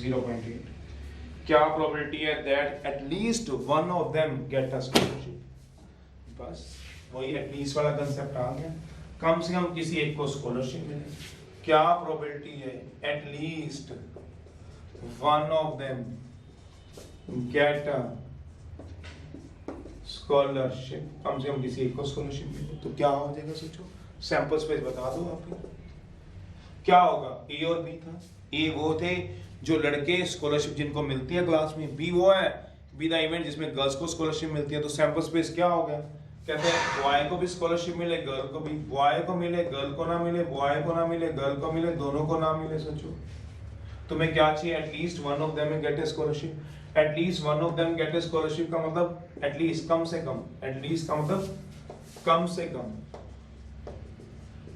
0.8। क्या प्रोबेबिलिटी है, that at least one of them get a scholarship. बस वही एटलीस्ट वाला कंसेप्ट आ गया, कम से कम किसी एक को स्कॉलरशिप मिले। क्या प्रोबेबिलिटी है, at least one of them get a scholarship, कम से कम किसी एक को स्कॉलरशिप मिले। तो क्या हो जाएगा, सोचो, सैंपल स्पेस बता दो आप। क्या होगा, ए और बी था। ए वो थे जो लड़के स्कॉलरशिप जिनको मिलती है क्लास में, बी वो है बी द इवेंट जिसमें गर्ल्स को स्कॉलरशिप मिलती है। तो सैंपल स्पेस क्या हो गया, कहते हैं बॉय को भी स्कॉलरशिप मिले, गर्ल को भी, बॉय को मिले गर्ल को ना मिले, बॉय को ना मिले गर्ल को मिले, दोनों को ना मिले। सोचो तुम्हें क्या चाहिए, at least one of them gate A scholarship. At least one of them gate A scholarship का मतलब एटलीस्ट कम से कम, एटलीस्ट का मतलब कम से कम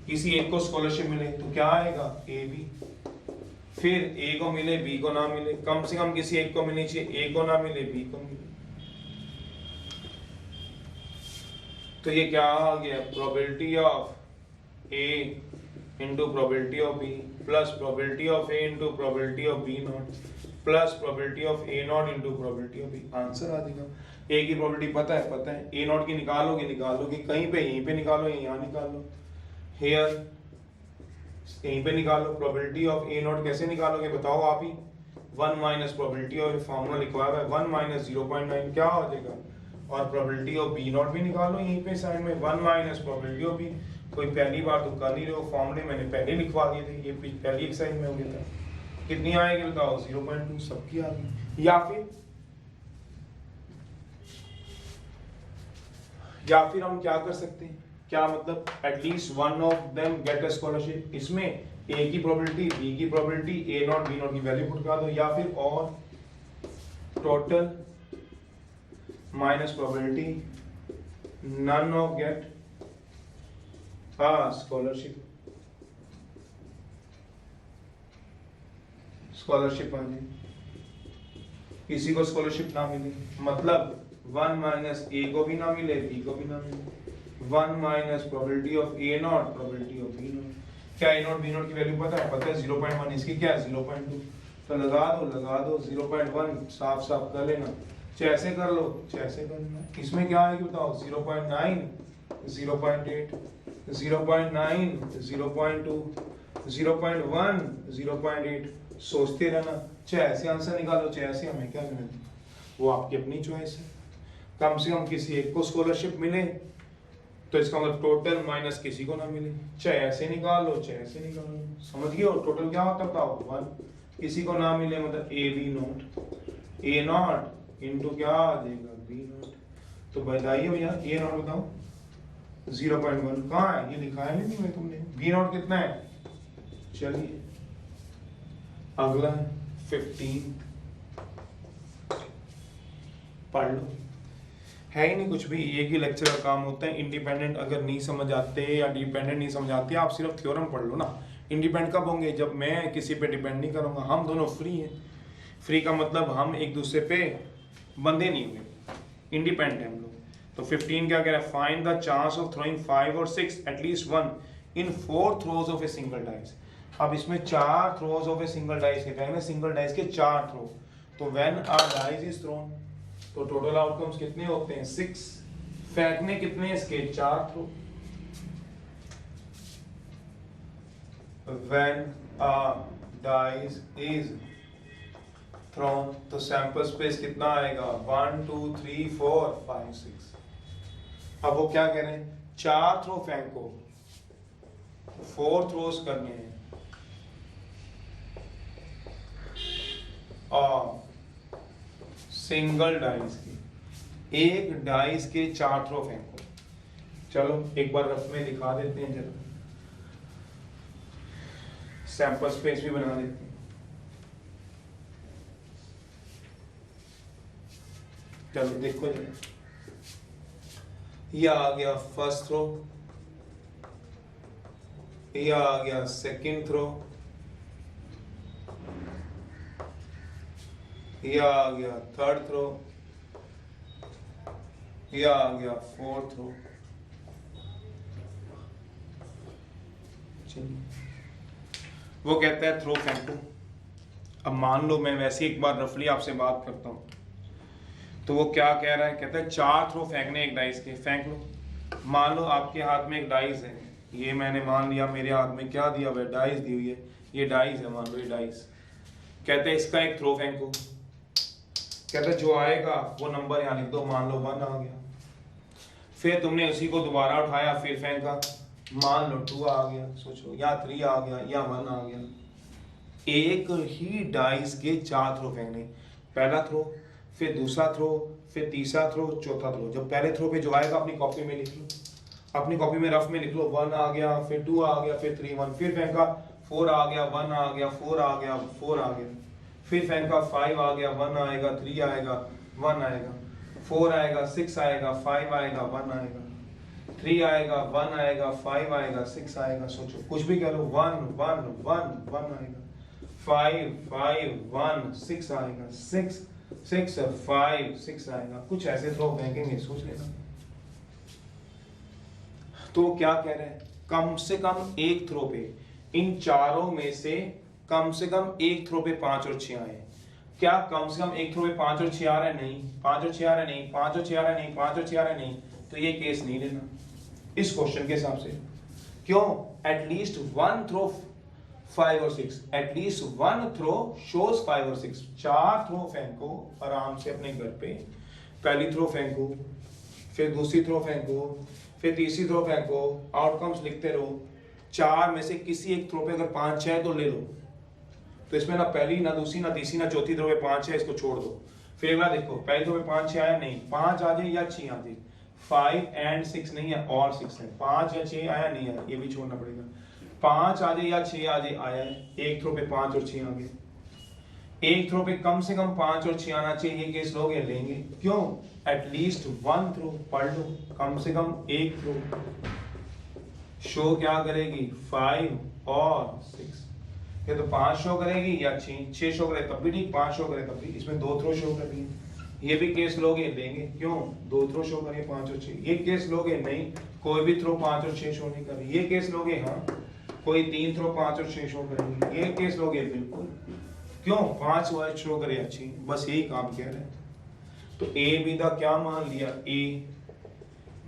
किसी एक को स्कॉलरशिप मिले। तो क्या आएगा, ए बी। फिर ए को मिले बी को ना मिले, कम से कम किसी एक को मिलनी चाहिए, ए को ना मिले बी को मिले। तो ये क्या आ गया, probability of A into probability of B plus probability of A into probability of B not plus probability of A not into probability of B. Answer आ जाएगा। ए की प्रोबेबिलिटी पता है, पता है, ए नॉट की निकालोगे कहीं पे, यहीं पे निकालो, यहाँ निकालो, हेयर यहीं पे निकालो। प्रोबेबिलिटी ऑफ ए नॉट कैसे निकालोगे बताओ आप ही, 1 माइनस प्रोबेबिलिटी ऑफ, फॉर्मूला लिखवा हुआ है 1 माइनस 0.9, क्या हो जाएगा। और प्रोबेबिलिटी ऑफ बी नॉट भी निकालो यहीं पे साइड में, 1 माइनस प्रोबेबिलिटी ऑफ बी। कोई पहली बार तो कर नहीं रहे हो, फॉर्मूले मैंने पहले लिखवा दिए थे, ये पहली एक्सरसाइज में हो गया था। कितनी आएगी बताओ, 0.2 सबकी आ गई। या फिर हम क्या कर सकते हैं, क्या मतलब, at least one of them get a scholarship, इसमें ए की प्रोबेबिलिटी बी की probability A not B not की वैल्यू पुट कर दो, या फिर और total minus probability none of get scholarship आ जाए, किसी को स्कॉलरशिप ना मिले, मतलब 1 माइनस ए को भी ना मिले बी को भी ना मिले, 1 minus probability of A not probability of B not. क्या ए नॉट बी नॉट की वैल्यू पता है 0.1, इसकी क्या है 0.2, तो लगा दो 0.1 साफ साफ कर लेना, चैसे कर लो चैसे कर लेना। इसमें क्या आएगी बताओ, 0.9 0.8 0.9 0.2 0.1 0.8, सोचते रहना, चाहे ऐसे आंसर निकालो चाहे ऐसे, हमें क्या लेना, वो आपकी अपनी चॉइस है। कम से कम किसी एक को स्कॉलरशिप मिले, तो इसका मतलब टोटल माइनस किसी को ना मिले, चाहे ऐसे निकालो चाहे ऐसे निकालो। समझ गए, और टोटल क्या होता था 1 किसी को ना मिले मतलब A B not, A not into क्या आ जाएगा बी नॉट। तो बताइए भैया ए नॉट बताओ 0.1 कहाँ है, ये लिखा है नहीं मैं तुमने, बी नॉट कितना है। चलिए अगला है 15, पढ़ लो। है ही नहीं कुछ भी, एक ही लेक्चर का काम होता है। इंडिपेंडेंट अगर नहीं समझ आते या डिपेंडेंट नहीं समझ आते, आप सिर्फ थ्योरम पढ़ लो ना। इंडिपेंडेंट कब होंगे, जब मैं किसी पे डिपेंड नहीं करूंगा, हम दोनों फ्री हैं। फ्री का मतलब हम एक दूसरे पे बंधे नहीं हुए, इंडिपेंडेंट हैं हम लोग। तो 15 क्या कह रहा है, find the chance of throwing 5 और 6 at least 1 in 4 throws of a single dice. अब इसमें 4 throws of a single dice के टाइम में सिंगल डाइस के 4 थ्रो, तो when a dice is thrown तो टोटल आउटकम्स कितने होते हैं 6, फेंकने कितने इसके 4 throw. When a dice is thrown तो सैंपल स्पेस कितना आएगा 1 2 3 4 5 6। अब वो क्या कह रहे हैं, 4 थ्रो फेंको, 4 थ्रोस करने हैं और सिंगल डाइस के, एक डाइस के 4 थ्रो फेंको। चलो एक बार रफ में दिखा देते हैं जरा, सैंपल स्पेस भी बना देते हैं। चलो देखो जरा, ये आ गया फर्स्ट थ्रो, ये आ गया सेकंड थ्रो, ये आ गया थर्ड थ्रो, ये आ गया फोर्थ थ्रो। वो कहता है थ्रो फेंको। अब मान लो मैं वैसे एक बार रफली आपसे बात करता हूं, तो वो क्या कह रहा है, कहता है 4 थ्रो फेंकने एक डाइस के, फेंक लो। मान लो आपके हाथ में एक डाइस है, ये मैंने मान लिया मेरे हाथ में क्या दिया हुआ है, डाइस दी हुई है, ये डाइस है, मान लो ये डाइस। कहते हैं इसका एक थ्रो फेंको, कहते जो आएगा वो नंबर यहाँ लिख दो, मान लो 1 आ गया। फिर तुमने उसी को दोबारा उठाया, फिर फेंका, मान लो 2 आ गया, सोचो, या 3 आ गया, या 1 आ गया। एक ही डाइस के 4 थ्रो फेंकने, पहला थ्रो, फिर दूसरा थ्रो, फिर तीसरा थ्रो, चौथा थ्रो। जब पहले थ्रो पे जो आएगा अपनी कॉपी में लिख लो, अपनी कॉपी में रफ में लिख लो, 1 आ गया, फिर 2 आ गया, फिर 3 1, फिर फेंका 4 आ गया, 1 आ गया, 4 आ गया, 4 आ गया, फिर फेंका 5 आ गया, 1 आएगा, 3 आएगा, 1 आएगा, 4 आएगा, 6 आएगा, 5 आएगा, 1 आएगा, 3 आएगा, 1 आएगा, 5 आएगा, 6 आएगा। सोचो कुछ भी कह लो, 1 1 1 1 आएगा, 5 5 1 6 आएगा, 6 6 5 6 आएगा। कुछ ऐसे थ्रो फेंकेंगे, सोच लेना। तो क्या कह रहे हैं, कम से कम एक थ्रो पे इन चारों में से कम एक थ्रो पे 5 और 6 आए। क्या कम से कम एक थ्रो पे 5 और 6 आ रहा है, नहीं, 5 और 6 आ रहा है, नहीं, 5 और 6 आ रहा है, नहीं, 5 और 6 आ रहा है, नहीं, तो ये केस नहीं लेना इस क्वेश्चन के हिसाब से। क्यों, एटलीस्ट 1 थ्रो 5 और 6, एटलीस्ट 1 थ्रो शोज 5 और 6। 4 थ्रो फेंको आराम से अपने घर पे, पहली थ्रो फेंको, फिर दूसरी थ्रो फेंको, फिर तीसरी थ्रो फेंको, आउटकम्स लिखते रहो। 4 में से किसी एक थ्रो पे अगर 5 6 तो ले लो, तो इसमें ना पहली ना दूसरी ना तीसरी ना चौथी थ्रो पे 5 6, इसको छोड़ दो। फिर एक बार देखो, पहली थ्रो पे 5 6 आया, नहीं, 5 आ जाए या 6 आ जाए, 5 एंड 6 नहीं है और 6 है, 5 या 6 आया, नहीं आया, ये भी छोड़ना पड़ेगा। 5 आ जाए या 6 आ जाए, आया है, एक थ्रो पे 5 और 6 आ गए। एक थ्रो पे कम से कम 5 और 6 आना चाहिए, ये केस लोगे, लेंगे। क्यों, एटलीस्ट 1 थ्रो, पढ़ लो, कम से कम एक थ्रो शो क्या करेगी 5 और 6। ये तो 5 शो करेगी या 6 शो करे तब भी ठीक, 5 शो करे तब भी। इसमें 2 थ्रो शो कर रही है, ये भी केस लोगे, लेंगे। क्यों, 2 थ्रो शो करें 5 और 6, ये केस लोगे, नहीं, कोई भी थ्रो 5 और 6 शो नहीं कर रही, ये केस लोगे, हाँ, कोई 3 थ्रो 5 और 6 शो करेंगे, ये केस लोगे, बिल्कुल। क्यों, 5 वाइज शो करे अच्छी, बस यही काम कह रहे हैं। तो ए बी द क्या मान लिया, A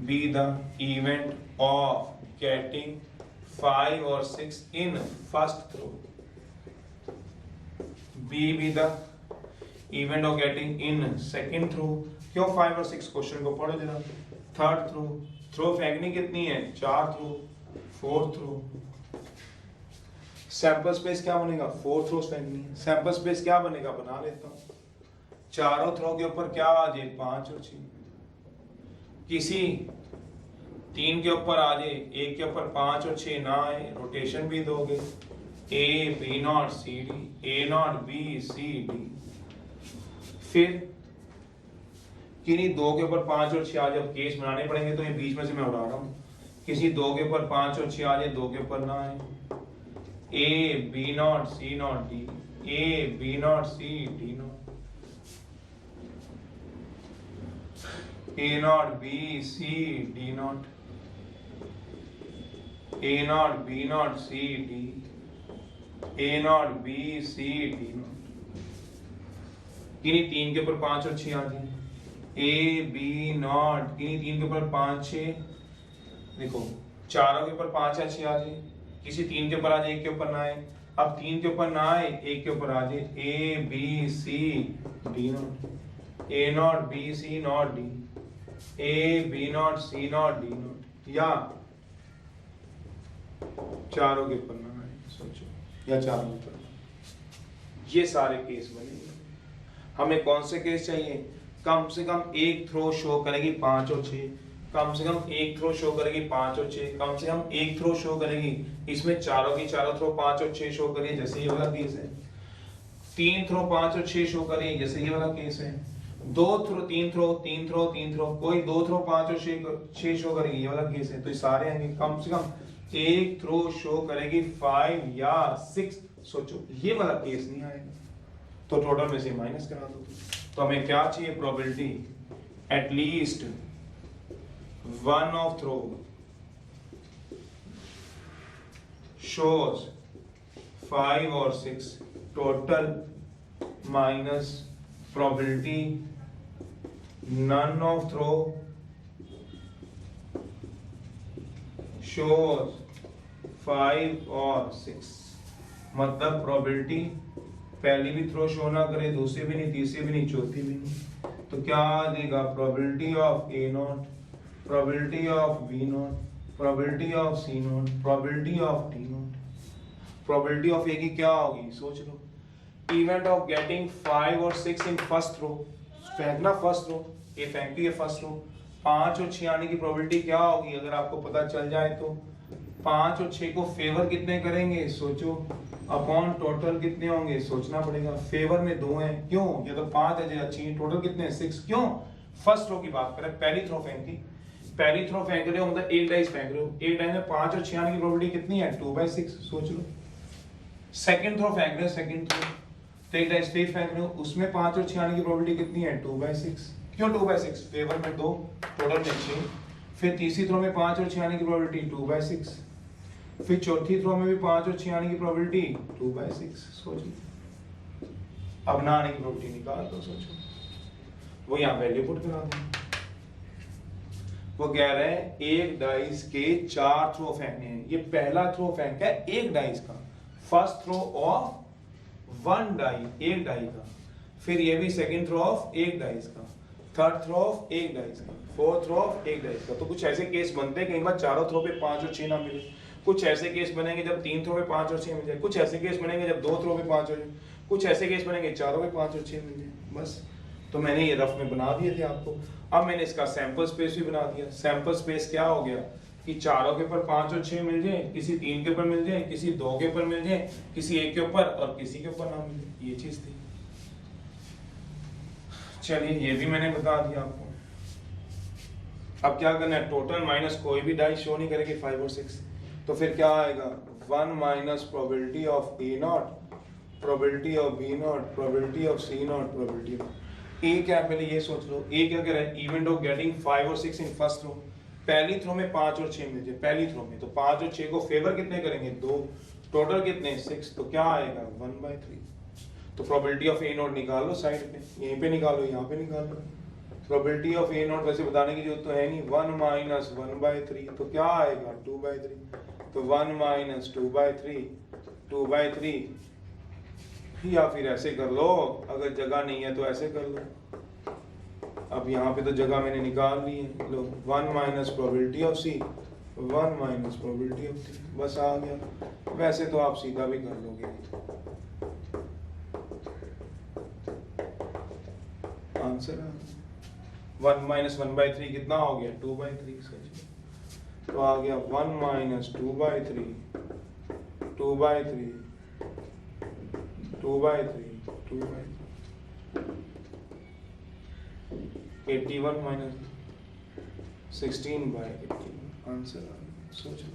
B the event of getting 5 और 6 in first throw, B B the event of getting in second throw. क्यों 5 और 6, क्वेश्चन को पढ़ो जरा। थर्ड थ्रो, थ्रो फेंकनी कितनी है, 4 throw, fourth throw, sample space क्या बनेगा, 4 थ्रोस फेंकनी है, सैंपल स्पेस क्या बनेगा, बना लेता हूं। चारों थ्रो के ऊपर क्या आ जाए, 5 और 6। किसी 3 के ऊपर आ जाए, एक के ऊपर 5 और 6 ना आए, रोटेशन भी दोगे, A B not C D, A not B C D. फिर किन्हीं 2 के ऊपर 5 और 6 आ जाए, केस बनाने पड़ेंगे, तो ये बीच में से मैं उड़ा रहा हूं। किसी 2 के ऊपर 5 और 6 आ जाए, 2 के ऊपर ना आए, A B not C not D, A B not C D not, A not B C D not, A not B not C D, A not B C D not. किन्हीं 3 के ऊपर 5 और 6 आ जाए, ए बी नॉट, किन्हीं 3 के ऊपर 5 6, देखो चारों के ऊपर 5 या 6 आ जाए, किसी 3 के ऊपर आ जाए, एक के ऊपर ना आए। अब 3 के ऊपर ना आए, एक के ऊपर आ जाए, A B C D not, A not B C not D, A B not C not D not, या चारों के ऊपर ना आए, सोचो, या चारों के ऊपर ना। ये सारे केस बनेंगे। हमें कौन से केस चाहिए, कम से कम एक थ्रो शो करेगी 5 और 6, कम से कम एक थ्रो शो करेगी 5 और 6, कम से कम एक थ्रो शो करेगी, इसमें चारों की चारों थ्रो 5 और 6 शो करिए, जैसे ये वाला केस है। 3 थ्रो 5 और 6 शो करिए, जैसे ये वाला केस है। 2 थ्रो 3 थ्रो 3 थ्रो 3 थ्रो, कोई 2 थ्रो 5 और 6 शो करेगी, ये वाला केस है। तो ये सारे आएंगे, कम से कम एक थ्रो शो करेगी 5 या 6, सोचो ये वाला केस नहीं आएगा, तो टोटल में से माइनस करा दो। तो हमें क्या चाहिए, probability at least one of throw shows 5 or 6 total minus probability none of throw shows 5 or 6, मतलब प्रोबेबिलिटी पहली भी थ्रो शो ना करे, दूसरी भी नहीं, तीसरी भी नहीं, चौथी भी नहीं। तो क्या देगा, probability of A not, probability of B naught, probability of C naught, probability of D naught, probability of A की क्या होगी, सोच लो। event of getting 5 और 6 in first throw, फेंकना फर्स्ट थ्रो, ये फेंकती है फर्स्ट थ्रो, 5 और 6 आने की प्रोबेबिलिटी क्या होगी, अगर आपको पता चल जाए तो 5 और 6 को फेवर कितने करेंगे, सोचो, अपॉन टोटल कितने होंगे, सोचना पड़ेगा। फेवर में 2 हैं, क्यों, ये तो 5 है, 6, टोटल कितने हैं, 6, क्यों, फर्स्ट थ्रो की बात करें, पहली थ्रो फेंकी, पहली थ्रो फेंक रहे हो मतलब एक डाइस फेंक रहे हो, एक डाइस में 5 और 6 आने की प्रोबेबिलिटी कितनी है, 2/6, सोच लो। सेकंड थ्रो फेंक रहे हो, सेकंड थ्रो तो एक डाइस फिर फेंक रहे हो, उसमें 5 और 6 आने की प्रोबेबिलिटी कितनी है, 2/6, क्यों 2/6, फेवर में 2, टोटल में 6। फिर तीसरी थ्रो में 5 और 6 आने की प्रोबेबिलिटी 2/6, फिर चौथी थ्रो में भी 5 और 6 आने की प्रोबेबिलिटी 2/6, सोच लो। अब ना आने की प्रोबेबिलिटी निकाल दो, सोचो, वो यहाँ वैल्यू पुट करा दें। वो कह रहे हैं एक डाइस के 4 थ्रो फेंकने हैं, ये पहला थ्रो फेंका है एक डाइस का, फर्स्ट थ्रो ऑफ 1 डाई, एक डाई का, फिर ये भी सेकंड थ्रो ऑफ एक डाइस का, थर्ड थ्रो ऑफ एक डाइस का, फोर्थ थ्रो ऑफ एक डाइस का। तो कुछ ऐसे केस बनते हैं कई बार चारों थ्रो पे 5 और 6 ना मिले, कुछ ऐसे केस बनेंगे जब 3 थ्रो पे 5 और 6 मिल जाए, कुछ ऐसे केस बनेंगे जब 2 थ्रो पे 5 और, कुछ ऐसे केस बनेंगे चारों पे 5 और 6 मिल जाए, बस। तो मैंने ये रफ में बना दिए थे आपको। अब मैंने इसका सैंपल स्पेस भी बना दिया। सैंपल स्पेस क्या हो गया कि चारों के ऊपर 5 और 6 मिल जाए, किसी 3 के ऊपर मिल जाए, किसी 2 के ऊपर मिल जाए, किसी एक के ऊपर और किसी के ऊपर ना मिल जाए, ये चीज थी। चलिए ये भी मैंने बता दिया आपको। अब क्या करना है, टोटल माइनस कोई भी डाइस शो नहीं करेगी 5 और 6, तो फिर क्या आएगा, 1 minus probability of A not, probability of B not, probability of C not, probability of A. क्या है पहले ये सोच लो, ए क्या कह रहा है, इवेंट ऑफ गेटिंग 5 और 6 इन फर्स्ट थ्रो, पहली थ्रो में 5 और 6 मिल जाए, पहली थ्रो में, तो 5 और 6 को फेवर कितने करेंगे, 2, टोटल कितने 6, तो क्या आएगा 1/3। तो प्रोबेबिलिटी ऑफ ए नॉट निकाल लो साइड पे, यहीं पे निकालो, यहाँ पे निकाल लो। प्रोबेबिलिटी ऑफ ए नॉट वैसे बताने की जरूरत तो है नहीं, 1 माइनस 1/3, तो क्या आएगा 2/3, तो 1 माइनस 2/3, 2/3, या फिर ऐसे कर लो, अगर जगह नहीं है तो ऐसे कर लो। अब यहाँ पे तो जगह मैंने निकाल ली है, लो 1 minus probability of C, 1 minus probability of 3, बस आ गया। वैसे तो आप सीधा भी कर लोगे, आंसर आ गया। 1 माइनस 1/3 कितना हो गया? 2/3। तो आ गया 1 माइनस 2/3, 2/3, 2/3, 2/3, 81 माइनस 16/81, आंसर आ गया। सोच लो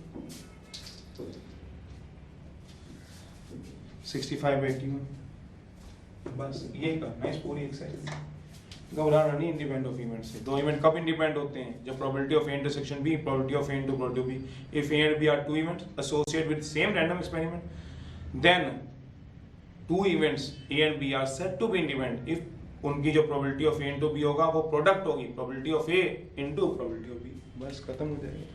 65/81, बस ये करना है इस पूरी एक्सरसाइज में। घबराना नहीं इंडिपेंडेंट ऑफ इवेंट से। दो इवेंट कब इंडिपेंडेंट होते हैं? जब probability of A intersection B, probability of A into probability of B, if A and B are two events associated with same random experiment, then two events A and B are said to be independent if उनकी जो probability of A into B होगा वो product होगी probability of A into probability of B. बस खत्म हो जाएगा।